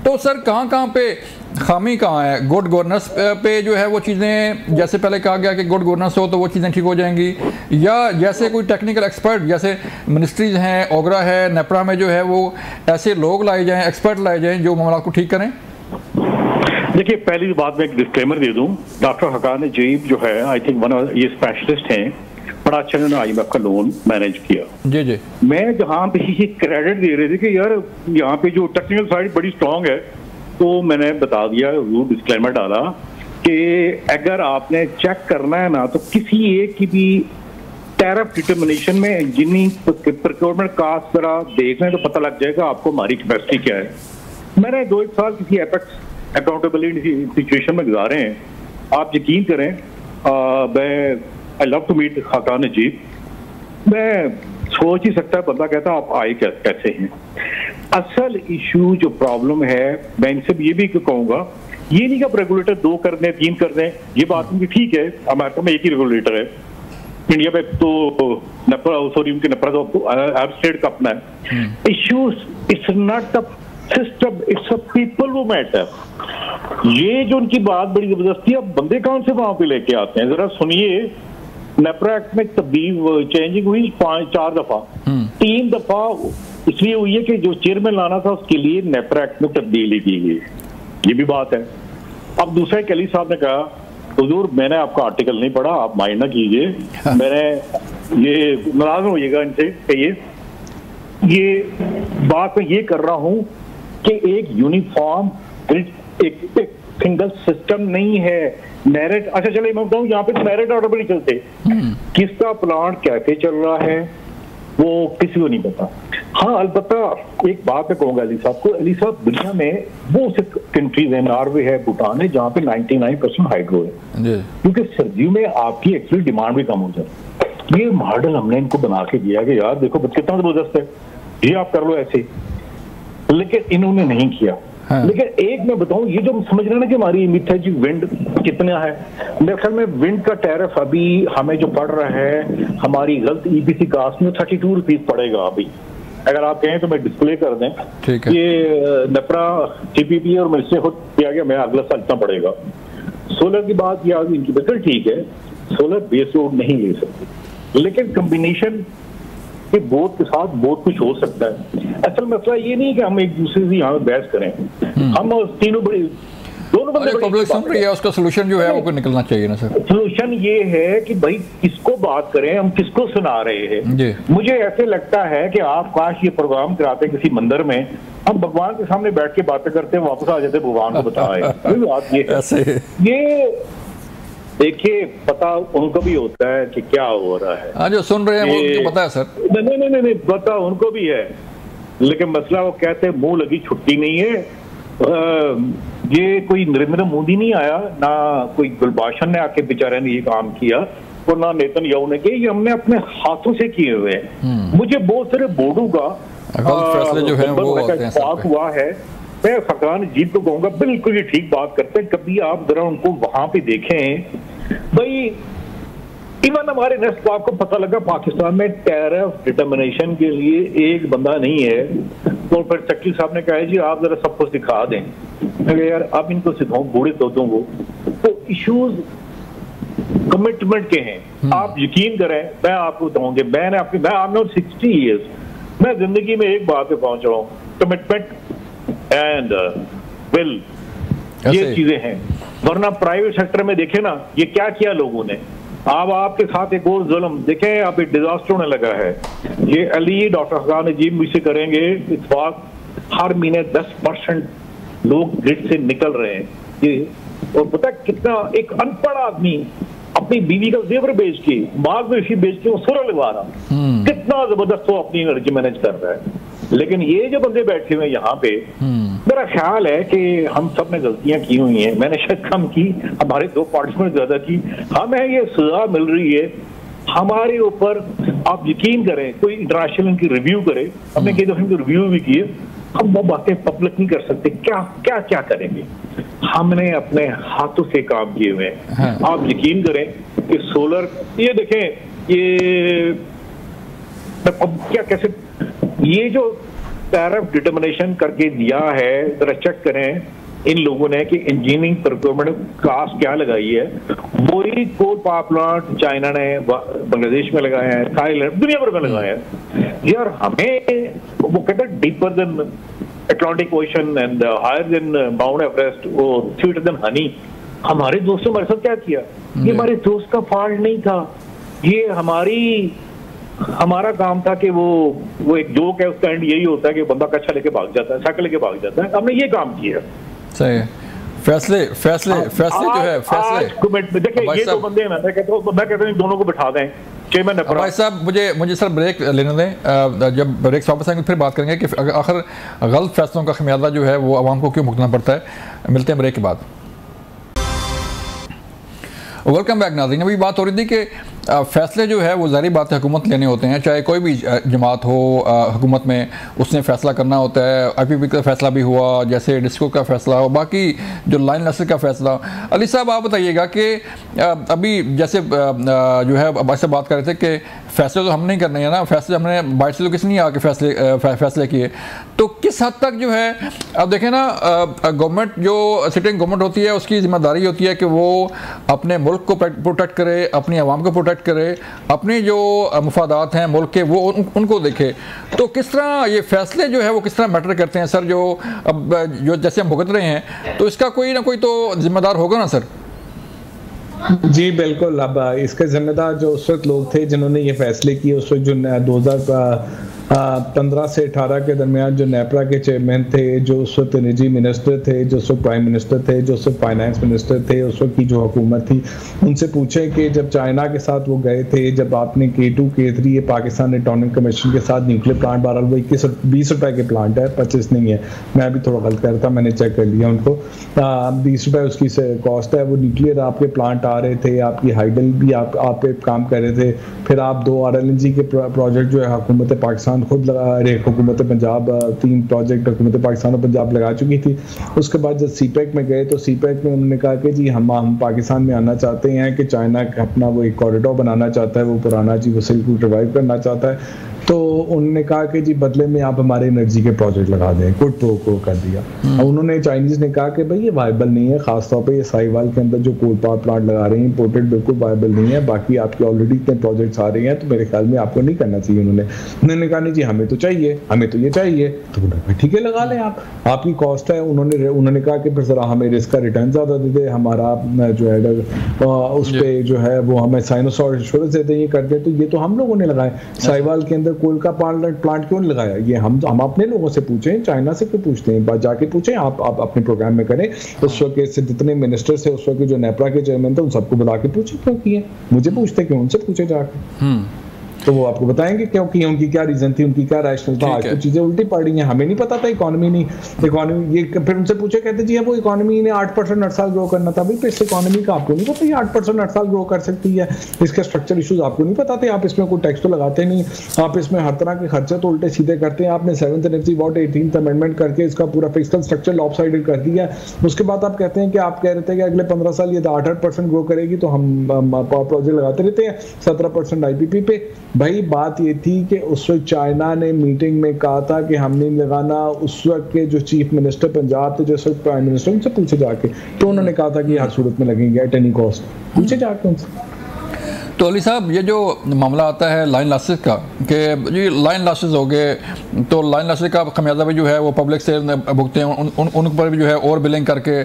A: तो सर कहाँ पे खामी कहाँ है? गुड गवर्नेंस पे जो है वो चीज़ें, जैसे पहले कहा गया कि गुड गवर्नेंस हो तो वो चीज़ें ठीक हो जाएंगी, या जैसे कोई टेक्निकल एक्सपर्ट जैसे मिनिस्ट्रीज हैं, ओगरा है, नेपरा में जो है वो ऐसे लोग लाए जाएँ, एक्सपर्ट लाए जाएँ जो मामला को ठीक करें?
D: देखिए, पहली बात मैं एक डिस्क्लेमर दे दूं, डॉक्टर हकान नजीब जो है आई थिंक ये स्पेशलिस्ट हैं, बड़ा अच्छा उन्होंने आईएमएफ का लोन मैनेज किया। जी जी, मैं जहाँ पे ये क्रेडिट दे रहे थे कि यार यहाँ पे जो टेक्निकल साइड बड़ी स्ट्रांग है, तो मैंने बता दिया, वो डिस्क्लेमर डाला कि अगर आपने चेक करना है ना तो किसी एक की भी टैरिफ डिटर्मिनेशन में इंजीनियरिंग प्रोक्योरमेंट कास्ट जरा देख लें तो पता लग जाएगा आपको हमारी कैपेसिटी क्या है। मैंने 2-1 साल किसी एपेक्स अकाउंटेबिलिटी सिचुएशन में गुजारे हैं, आप यकीन करें। मैं I love to meet हकान Najeeb, मैं सोच ही सकता है बंदा कहता आप आए कैसे हैं। असल इशू जो प्रॉब्लम है, मैं इनसे ये भी कहूँगा, ये नहीं कि आप रेगुलेटर 2 कर दें 3 कर दें, ये बात उनकी ठीक है, अमेरिका में एक ही रेगुलेटर है, इंडिया में तो उनके नेपरा तो हर स्टेट का अपना है। Issue it's not a system, it's a people वो मैटर। ये जो उनकी बात बड़ी जबरदस्ती है, बंदे कौन से वहां पे लेके आते हैं, जरा सुनिए। नेपरा एक्ट में तब्दील चेंजिंग हुई 4 दफा, 3 दफा इसलिए हुई है कि जो चेयरमैन लाना था उसके लिए नेपरा एक्ट में तब्दीली की गई, ये भी बात है। अब दूसरा कली साहब ने कहा, हुजूर मैंने आपका आर्टिकल नहीं पढ़ा, आप माइंड ना कीजिए, मैंने ये नाराज होइएगा इनसे, कहिए ये बात मैं ये कर रहा हूं कि एक यूनिफॉर्म एक सिंगल सिस्टम नहीं है। मेरिट, अच्छा चलिए मैं बताऊं, यहाँ पे तो मेरिट ऑर्डर भी नहीं चलते। किसका प्लांट कैसे चल रहा है वो किसी को नहीं पता। हाँ अलबत्ता एक बात मैं कहूंगा अली साहब को, अली साहब दुनिया में वो सिर्फ कंट्रीज है, नॉर्वे है, भूटान है, जहाँ पे 99% हाइड्रो है, क्योंकि सर्दियों में आपकी एक्चुअली डिमांड भी कम हो जाती है। ये मॉडल हमने इनको बना के दिया कि यार देखो कितना जबरदस्त है, ये आप कर लो ऐसे, लेकिन इन्होंने नहीं किया। हाँ। लेकिन एक मैं बताऊं, ये जो समझ रहे हैं ना कि हमारी मिथ है जी विंड कितना है, मेरे ख्याल में विंड का टैरिफ अभी हमें जो पड़ रहा है हमारी गलत ईपीसी कास्ट में 32 रुपीज पड़ेगा अभी, अगर आप कहें तो मैं डिस्प्ले कर दें। ठीक है। ये नपरा टीपीपी और मिनिस्ट्री खुद किया गया, मैं अगला साल इतना पड़ेगा। सोलर की बात किया इनकी, बिल्कुल ठीक है, सोलर बेस लोड नहीं ले सकते, लेकिन कम्बिनेशन कि बोर्ड के साथ बहुत कुछ हो सकता है। असल मसला ये नहीं कि हम एक दूसरे से यहाँ बहस करें, हम तीनों बड़ी दोनों बंदे
A: पब्लिक सुन रही है, उसका सोल्यूशन जो है वो निकलना चाहिए ना सर।
D: सोल्यूशन ये है कि भाई किसको बात करें, हम किसको सुना रहे हैं। मुझे ऐसे लगता है कि आप काश ये प्रोग्राम कराते किसी मंदिर में, हम भगवान के सामने बैठ के बातें करते हैं, वापस आ जाते भगवान को बताए बात ये देखिए, पता उनको भी होता है कि क्या हो रहा है।
A: हाँ जो सुन रहे हैं वो पता है सर।
D: नहीं पता उनको भी है, लेकिन मसला वो कहते हैं मुंह लगी छुट्टी नहीं है। ये कोई नरेंद्र मोदी नहीं आया, ना कोई गुलबाशन ने आके बेचारे ने ये काम किया, और ना नेतन्याहू ने किया, ये हमने अपने हाथों से किए हुए हैं। मुझे बहुत सारे बोर्डों का
A: फैसले जो है वो
D: इत्तेफाक हुआ है। मैं फरहान अजीब को कहूंगा बिल्कुल ही ठीक बात करते हैं। कभी आप जरा उनको वहां पे देखें भाई, इवन हमारे नेक्स्ट को आपको पता लगा पाकिस्तान में टैरिफ डिटर्मिनेशन के लिए एक बंदा नहीं है, तो फिर चक्की साहब ने कहा जी आप जरा सब कुछ दिखा दें। यार अब इनको सिखाऊं बूढ़े तोतों को, तो इश्यूज कमिटमेंट के हैं। आप यकीन करें, मैं आपको बताऊंगे, मैं आई एम नॉट 60 ईयर्स, मैं जिंदगी में एक बात पे पहुंच रहा हूँ, कमिटमेंट एंड विल, ये चीजें हैं। वरना प्राइवेट सेक्टर में देखे ना ये क्या किया लोगों ने। अब आपके साथ एक और जुल्म देखें, आप एक डिजास्टर होने लगा है। ये अली डॉक्टर फरहान अजीब मुझसे करेंगे इत्तेफाक, हर महीने 10% लोग ग्रिड से निकल रहे हैं ये, और पता कितना एक अनपढ़ आदमी अपनी बीवी का जेवर बेच के, माग में बेच के वो सुरा लगा रहा, कितना जबरदस्त वो अपनी एनर्जी मैनेज कर रहा है। लेकिन ये जो बंदे बैठे हुए यहाँ पे, मेरा ख्याल है कि हम सब ने गलतियां की हुई हैं। मैंने शायद कम की, हमारे 2 पार्टिसिपेंट ज्यादा की, हमें ये सजा मिल रही है हमारे ऊपर। आप यकीन करें, कोई इंटरनेशनल इनकी रिव्यू करे, हमने कई दफे इनकी रिव्यू भी किए, हम वो बातें पब्लिक नहीं कर सकते, क्या करेंगे। हमने अपने हाथों से काम किए हुए हैं। आप यकीन करें कि सोलर, ये देखें, ये क्या कैसे ये जो टैरिफ डिटर्मिनेशन करके दिया है, जरा चेक करें इन लोगों ने कि इंजीनियरिंग प्रोक्योरमेंट कास्ट क्या लगाई है। वही कोल पावर प्लांट चाइना ने बांग्लादेश में लगाए हैं, थाईलैंड, दुनिया भर में लगाए हैं। यार हमें वो कहते हैं deeper than Atlantic Ocean and higher than Mount Everest और स्वीटर देन हनी। हमारे दोस्तों हमारे साथ क्या किया? ये हमारे दोस्त का फॉल्ट नहीं था, ये हमारा काम था कि वो एक जोक है, उसका एंड यही होता है कि बंदा कच्चा लेके भाग जाता है, साइकिल लेके भाग जाता है। हमने ये काम किया।
A: सही है। फैसले जो है, फैसले
D: देखिए ये दो बंदे हैं, मैं कहता हूँ दोनों को बिठा दें। चेयरमैन
A: भाई साहब मुझे सर ब्रेक लेने दें, जब ब्रेक वापस आएंगे फिर बात करेंगे कि आखिर गलत फैसलों का खमियाजा जो है वो आवाम को क्यों भुगतना पड़ता है। मिलते हैं ब्रेक के बाद। वेलकम बैक नाज़रीन। अभी बात हो रही थी कि फ़ैसले जो है वो ज़ाहिर बात है हुकूमत लेने होते हैं, चाहे कोई भी जमात हो हुकूमत में, उसने फ़ैसला करना होता है। IPP का फ़ैसला भी हुआ, जैसे डिस्को का फ़ैसला हो, बाकी जो लाइन नस्ल का फ़ैसला। अली साहब आप बताइएगा कि अभी जैसे जो है अब ऐसे बात कर रहे थे कि फ़ैसले तो हम नहीं करने हैं ना, फ़ैसले हमने बाहर से तो किसी नहीं आके फ़ैसले किए, तो किस हद तक जो है अब देखें ना, गवर्नमेंट जो सिटिंग गवर्नमेंट होती है उसकी ज़िम्मेदारी होती है कि वो अपने मुल्क को प्रोटेक्ट करे, अपनी आवाम को प्रोटेक्ट करे, अपने जो मुफादात हैं मुल्क के वो उनको देखे। तो किस तरह ये फ़ैसले जो है वो किस तरह मैटर करते हैं सर, जो जैसे हम भुगत रहे हैं, तो इसका कोई ना कोई तो ज़िम्मेदार होगा ना सर?
C: जी बिल्कुल। अब इसके जिम्मेदार जो उस वक्त लोग थे जिन्होंने ये फैसले किए, उस वक्त जो 15 से 18 के दरमियान जो नेपरा के चेयरमैन थे, जो उस वक्त एनर्जी मिनिस्टर थे, जो उस वक्त प्राइम मिनिस्टर थे, जो उस वक्त फाइनेंस मिनिस्टर थे, उस वक्त की जो हुकूमत थी, उनसे पूछें कि जब चाइना के साथ वो गए थे, जब आपने K2 K3 ये पाकिस्तान एटॉमिक कमीशन के साथ न्यूक्लियर प्लांट, बहरहाल वो 20 रुपए के प्लांट है, 25 नहीं है, मैं भी थोड़ा गलत कर रहा था, मैंने चेक कर लिया उनको, 20 रुपए उसकी कॉस्ट है। वो न्यूक्लियर आपके प्लांट आ रहे थे, आपकी हाइडल भी आप पे काम कर रहे थे, फिर आप 2 RLNG के प्रोजेक्ट जो है हुकूमत पाकिस्तान खुद लगा रहे, हुकूमत पंजाब 3 प्रोजेक्ट हुकूमत पाकिस्तान और पंजाब लगा चुकी थी। उसके बाद जब CPEC में गए तो CPEC में उन्होंने कहा कि जी हम पाकिस्तान में आना चाहते हैं कि चाइना अपना वो एक कॉरिडोर बनाना चाहता है, वो पुराना जी वो सिल्क रूट रिवाइव करना चाहता है, तो उन्होंने कहा कि जी बदले में आप हमारे एनर्जी के प्रोजेक्ट लगा दें, कुछ को कर दिया। और उन्होंने चाइनीज ने कहा कि भाई ये वायबल नहीं है, खासतौर पे ये साहिवाल के अंदर जो कोल पावर प्लांट लगा रहे हैं इंपोर्टेड बिल्कुल वायबल नहीं है, बाकी आपके ऑलरेडी इतने प्रोजेक्ट्स आ रहे हैं तो मेरे ख्याल में आपको नहीं करना चाहिए। उन्होंने कहा नहीं जी हमें तो चाहिए, हमें तो ये चाहिए, तो ठीक है लगा लें आप, आपकी कॉस्ट है। उन्होंने कहा कि फिर जरा हमें रिस्क का रिटर्न ज़्यादा दे दे, हमारा जो है उस पर जो है वो हमें साइनस और इंश्योरेंस देते हैं, ये करते हैं, तो ये तो हम लोगों ने लगाए। साहिवाल के अंदर कोल का प्लांट क्यों नहीं लगाया, ये हम अपने लोगों से पूछें, चाइना से क्यों पूछते हैं, बात जाके पूछें, आप अपने प्रोग्राम में करें। उस वक्त से जितने मिनिस्टर्स थे, उस वक्त जो नेपरा के चेयरमैन थे, उन सबको बुला के पूछे क्यों किए, मुझे पूछते क्यों, उनसे पूछे जाके, तो वो आपको बताएंगे क्यों किए, उनकी क्या रीजन थी, उनकी क्या रैशनल था। आज तो चीजें उल्टी पड़ रही हैं, हमें नहीं पता था इकोनॉमी ये फिर उनसे पूछे, कहते जी वो इकोनॉमी ने 8% 8 साल ग्रो करना था। भाई इस इकोनॉमी का आपको नहीं पता ये 8% 8 साल ग्रो कर सकती है, इसके स्ट्रक्चर इश्यूज आपको नहीं पता थे, आप इसमें कोई टैक्स तो लगाते नहीं, आप इसमें हर तरह के खर्चे तो उल्टे सीधे करते हैं। आपने 7th energy what 18th amendment करके इसका पूरा फिस्कल स्ट्रक्चर लॉपसाइडेड कर दिया। उसके बाद आप कहते हैं कि आप कह रहे थे कि अगले 15 साल ये 8% ग्रो करेगी, तो हम पावर प्रोजेक्ट लगाते रहते हैं 17% IPP पे। भाई बात ये थी कि उस वक्त चाइना ने मीटिंग में कहा था कि हम नहीं लगाना, उस वक्त के जो चीफ मिनिस्टर पंजाब थे, जो वक्त प्राइम मिनिस्टर, उनसे पूछे जाके, तो उन्होंने कहा था कि हर सूरत में लगेंगे एट एनी कॉस्ट, पूछे जाके उनसे।
A: तो अली साहब ये जो मामला आता है लाइन लॉसेस का, कि जी लाइन लॉसेस हो गए, तो लाइन लॉसेस का खमियाजा भी जो है वो पब्लिक से भुगते हैं, उन पर भी जो है और बिलिंग करके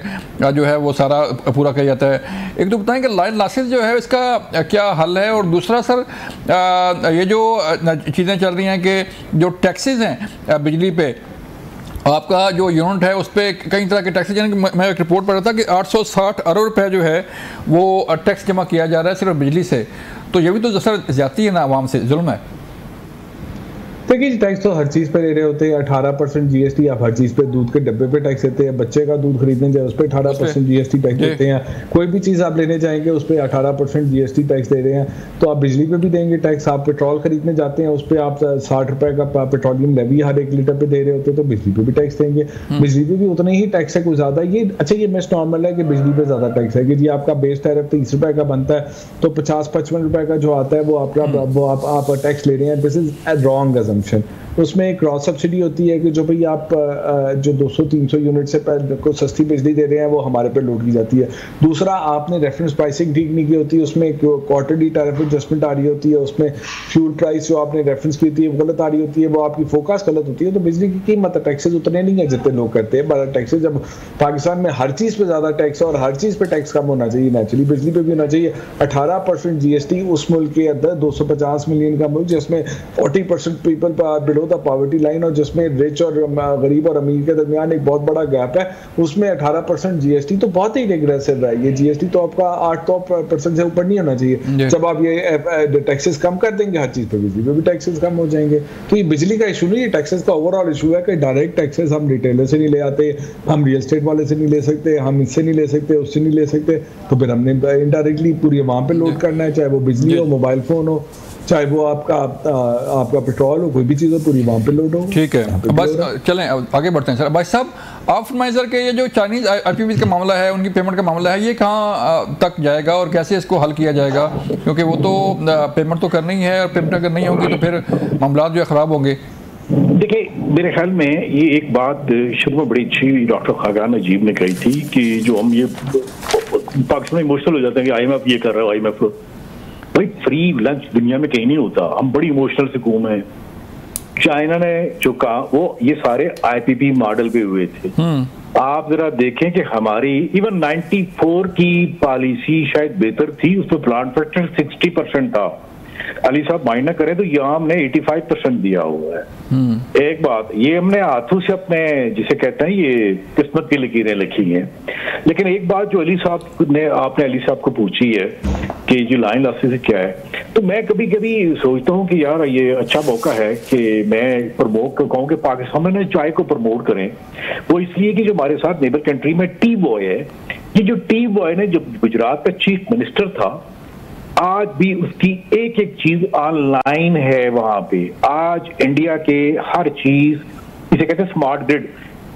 A: जो है वो सारा पूरा किया जाता है। एक तो बताएं कि लाइन लॉसेस जो है इसका क्या हल है, और दूसरा सर ये जो चीज़ें चल रही हैं कि जो टैक्सेस हैं बिजली पे, आपका जो यूनिट है उस पर कई तरह के टैक्सेस, यानी कि मैं एक रिपोर्ट पढ़ रहा था कि 860 अरब रुपए जो है वो टैक्स जमा किया जा रहा है सिर्फ बिजली से, तो ये भी तो सर ज़्यादती है ना, आवाम से जुल्म है।
C: देखिए टैक्स तो हर चीज़ पे ले रहे होते हैं, 18% GST आप हर चीज़ पे, दूध के डब्बे पे टैक्स देते हैं, बच्चे का दूध खरीदने जाए उस पर 18% GST टैक्स देते हैं, कोई भी चीज़ आप लेने जाएंगे उस पर 18% GST टैक्स दे रहे हैं। तो आप बिजली पे भी देंगे टैक्स, आप पेट्रोल खरीदने जाते हैं उस पर आप 60 रुपए का पेट्रोलियम लेवी हर 1 लीटर पे दे रहे होते हैं, तो बिजली पे भी टैक्स देंगे, बिजली पे भी उतना ही टैक्स है, कुछ ज़्यादा। ये अच्छा ये मिस नॉर्मल है कि बिजली पे ज़्यादा टैक्स है कि जी आपका बेस टैरिफ 30 रुपए का बनता है, तो 50-55 रुपए का जो आता है वो आपका आप टैक्स ले रहे हैं। This is a wrong assumption. उसमें एक क्रॉस सब्सिडी होती है कि जो भाई आप जो 200-300 यूनिट से को सस्ती बिजली दे रहे हैं वो हमारे पे लोड की जाती है। दूसरा आपने रेफरेंस प्राइसिंग ठीक नहीं की होती, उसमें क्वार्टरली टैरिफ एडजस्टमेंट आ रही होती है, उसमें फ्यूल प्राइस जो आपने रेफरेंस की होती है वो गलत आ रही होती है, वो आपकी फोकस गलत होती है, तो बिजली की कीमत टैक्सेस उतने नहीं है जितने लोग करते हैं। बड़ा टैक्सेस जब पाकिस्तान में हर चीज़ पे ज़्यादा टैक्स है और हर चीज़ पे टैक्स कम होना चाहिए, नेचुरली बिजली पे भी होना चाहिए। 18% GST उस मुल्क के अंदर 250 मिलियन का मुल्क जिसमें 40% people below the poverty line और जिसमें रिच और गरीब और अमीर के दरमियान एक बहुत बड़ा गैप है, उसमें 18% GST तो बहुत ही रिग्रेसिव है। ये GST तो आपका 8% से ऊपर नहीं होना चाहिए। जब आप ये टैक्सेस कम कर देंगे हर चीज़ पे, बिजली पे भी टैक्सेस कम हो जाएंगे। तो ये बिजली का इशू नहीं, ये टैक्सेस का ओवरऑल इशू है कि डायरेक्ट टैक्सेस हम रिटेलर से नहीं ले आते, हम रियल एस्टेट वाले से नहीं ले सकते, हम इससे नहीं ले सकते, उससे नहीं ले सकते, तो फिर हमने इनडायरेक्टली पूरी वहाँ पे लोड करना है, चाहे वो बिजली हो, मोबाइल फोन हो, चाहे वो आपका पेट्रोल हो, कोई भी चीज़ हो, पूरी वहाँ पे लोड हो।
A: ठीक है, बस चलें आगे बढ़ते हैं सर। भाई साहब आप फरमाइए सर के ये जो चाइनीज़ IPP का मामला है, उनकी पेमेंट का मामला है, ये कहाँ तक जाएगा और कैसे इसको हल किया जाएगा, क्योंकि वो तो पेमेंट तो करनी ही है और पेमेंट अगर नहीं होगी तो फिर मामला जो है ख़राब होंगे।
D: देखिए मेरे ख्याल में ये एक बात शुरू में बड़ी अच्छी डॉक्टर खाकान अजीब ने कही थी कि जो हम ये पाकिस्तान में इमोशनल हो जाते हैं कि IMF ये कर रहा है, IMF भाई फ्री लंच दुनिया में कहीं नहीं होता, हम बड़ी इमोशनल से कौम है। चाइना ने जो कहा वो ये सारे IPP मॉडल पे हुए थे। आप जरा देखें कि हमारी इवन 94 की पॉलिसी शायद बेहतर थी, उसमें प्लांट फैक्टर 60% था, अली साहब माइंड ना करें तो यहाँ हमने 85% दिया हुआ है। एक बात ये हमने हाथों से अपने जिसे कहते हैं ये किस्मत की लकीरें लिखी हैं। लेकिन एक बात जो अली साहब ने आपने अली साहब को पूछी है कि जो लाइन लॉसेस क्या है, तो मैं कभी कभी सोचता हूँ कि यार ये अच्छा मौका है कि मैं प्रमोट कहूँ कि पाकिस्तान में चाय को प्रमोट करें। वो इसलिए कि जो हमारे साथ नेबर कंट्री में टी बॉय है, ये जो टी बॉय ने जब गुजरात का चीफ मिनिस्टर था, आज भी उसकी एक एक चीज ऑनलाइन है वहां पे। आज इंडिया के हर चीज इसे कहते हैं स्मार्ट ग्रिड,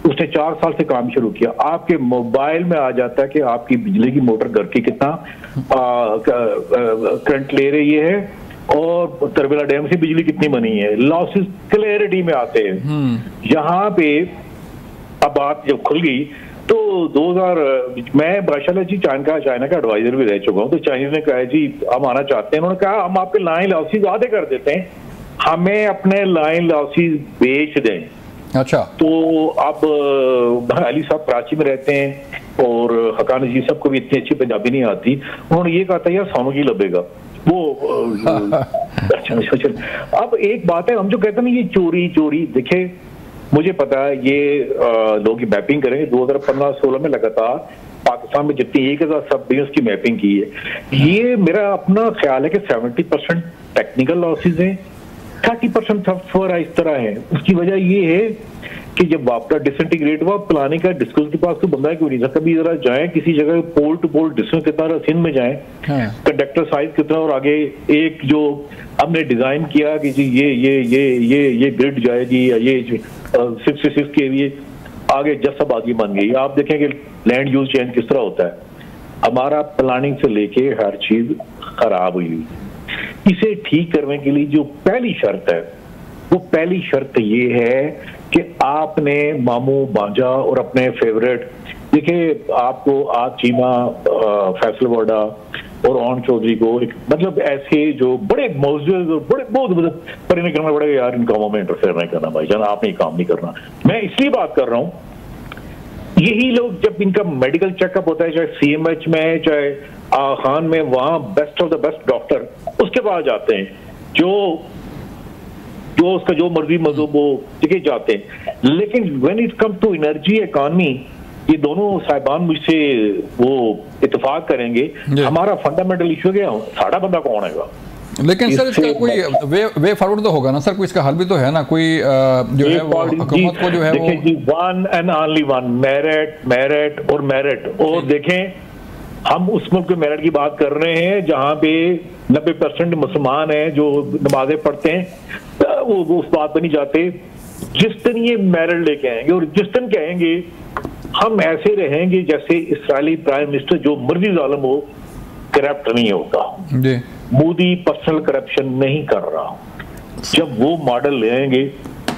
D: उसने 4 साल से काम शुरू किया। आपके मोबाइल में आ जाता है कि आपकी बिजली की मोटर घर की कितना करंट ले रही है और तरबेला डैम से बिजली कितनी बनी है। लॉसेस क्लैरिटी में आते हैं। यहाँ पे अब बात जब खुल गई तो 2000 मैं माशाल्लाह जी चाइना का एडवाइजर भी रह चुका हूँ। तो चाइनीज ने कहा जी हम आना चाहते हैं। उन्होंने कहा हम आपके लाइन लॉसेस आधे कर देते हैं, हमें अपने लाइन लॉसेस बेच दें।
A: अच्छा, तो
D: अब अली साहब कराची में रहते हैं और हकान जी साहब को भी इतनी अच्छी पंजाबी नहीं आती। उन्होंने ये कहा था यार सोनू जी लगेगा वो अच्छा। अब एक बात है, हम जो कहते हैं ना ये चोरी देखे, मुझे पता है ये लोग मैपिंग करेंगे। 2015-16 में लगातार पाकिस्तान में जितनी 1000 सब डिविजन की मैपिंग की है। ये मेरा अपना ख्याल है कि 70% टेक्निकल लॉसेज हैं, 30% सॉफ्टवेयर इस तरह है। उसकी वजह ये है कि जब आपका डिसइंटीग्रेट हुआ प्लानिंग का डिस्कस के पास तो बंदा क्यों नहीं था। कभी जरा जाए किसी जगह पोल टू पोल डिस्टेंस कितना सिंध में जाए, कंडक्टर साइज कितना, और आगे एक जो हमने डिजाइन किया कि जी ये ग्रिड जाएगी या ये 66 के लिए आगे जब आगे बन गई। आप देखें कि लैंड यूज चेंज किस तरह होता है। हमारा प्लानिंग से लेके हर चीज खराब हुई। इसे ठीक करने के लिए जो पहली शर्त है, वो पहली शर्त ये है कि आपने मामू भांजा और अपने फेवरेट, देखिए आपको आज चीमा फैसल वाडा और ऑन चौधरी को एक मतलब ऐसे जो बड़े मौजूद और बड़े बहुत पर इन्हें करना पड़ेगा यार, इन कामों में इंटरफेयर नहीं करना भाईजान, आपने काम नहीं करना। मैं इसलिए बात कर रहा हूँ, यही लोग जब इनका मेडिकल चेकअप होता है चाहे CMH में चाहे खान में, वहां best of the best doctor उसके पास जाते हैं, जो उसका जो मर्जी मजहब वो जगह जाते हैं। लेकिन when it comes to energy economy, ये दोनों साहिबान मुझसे वो इत्तेफाक करेंगे। हमारा फंडामेंटल इशू क्या है, साड़ा बंदा कौन है?
A: लेकिन सर इसका कोई वे फॉरवर्ड तो होगा ना सर, कोई इसका हल भी तो है ना, कोई जो है वो हुकूमत को जो है वो
D: जी one and only one merit और देखें हम उस मुल्क के मेरिट की बात कर रहे हैं जहां पे 90% मुसलमान हैं जो नमाजें पढ़ते हैं। वो उस बात पर नहीं जाते। जिस दिन ये मेरिट लेके आएंगे और जिस दिन कहेंगे हम ऐसे रहेंगे जैसे इस्राएली प्राइम मिनिस्टर जो मर्जी जालिम हो, करप्ट नहीं होता, मोदी पर्सनल करप्शन नहीं कर रहा। जब वो मॉडल ले आएंगे,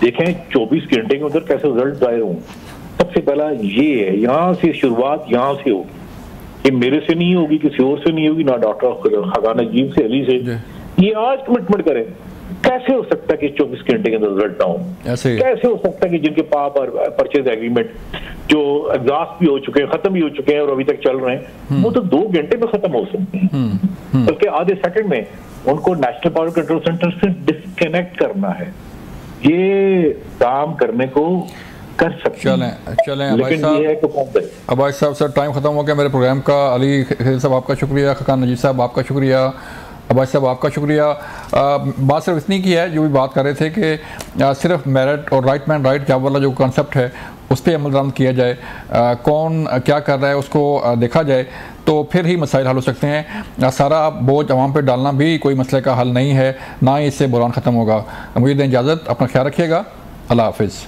D: देखें 24 घंटे के अंदर कैसे रिजल्ट जाहिर हों। सबसे पहला ये है, यहाँ से शुरुआत यहाँ से होगी। ये मेरे से नहीं होगी, किसी और से नहीं होगी, ना डॉक्टर हकान अजीब से, अली से। ये आज कमिटमेंट करें। कैसे हो सकता है कि 24 घंटे के अंदर रिजल्ट ना हो? कैसे हो सकता है कि जिनके पास परचेज एग्रीमेंट जो एग्जॉस्ट भी हो चुके हैं, खत्म भी हो चुके हैं और अभी तक चल रहे हैं, वो तो 2 घंटे में खत्म हो सकते हैं, बल्कि आधे सेकंड में उनको नेशनल पावर कंट्रोल सेंटर से डिस्कनेक्ट करना है। ये काम करने को कर सकते हैं।
A: चलें अबाज साहब, सर टाइम खत्म हो गया मेरे प्रोग्राम का। अली साहब आपका शुक्रिया, खकान नजीर साहब आपका शुक्रिया, अबाज साहब आपका शुक्रिया। बात सिर्फ इतनी की है, जो भी बात कर रहे थे कि सिर्फ मेरिट और राइट मैन राइट जॉब वाला जो कॉन्सेप्ट है उस पर अमल दरामद किया जाए, कौन क्या कर रहा है उसको देखा जाए, तो फिर ही मसाइल हल हो सकते हैं। सारा बोझ आवाम पे डालना भी कोई मसले का हल नहीं है, ना ही इससे बुरान ख़त्म होगा। मुझे दें इजाज़त, अपना ख्याल रखिएगा, अल्लाह हाफिज़।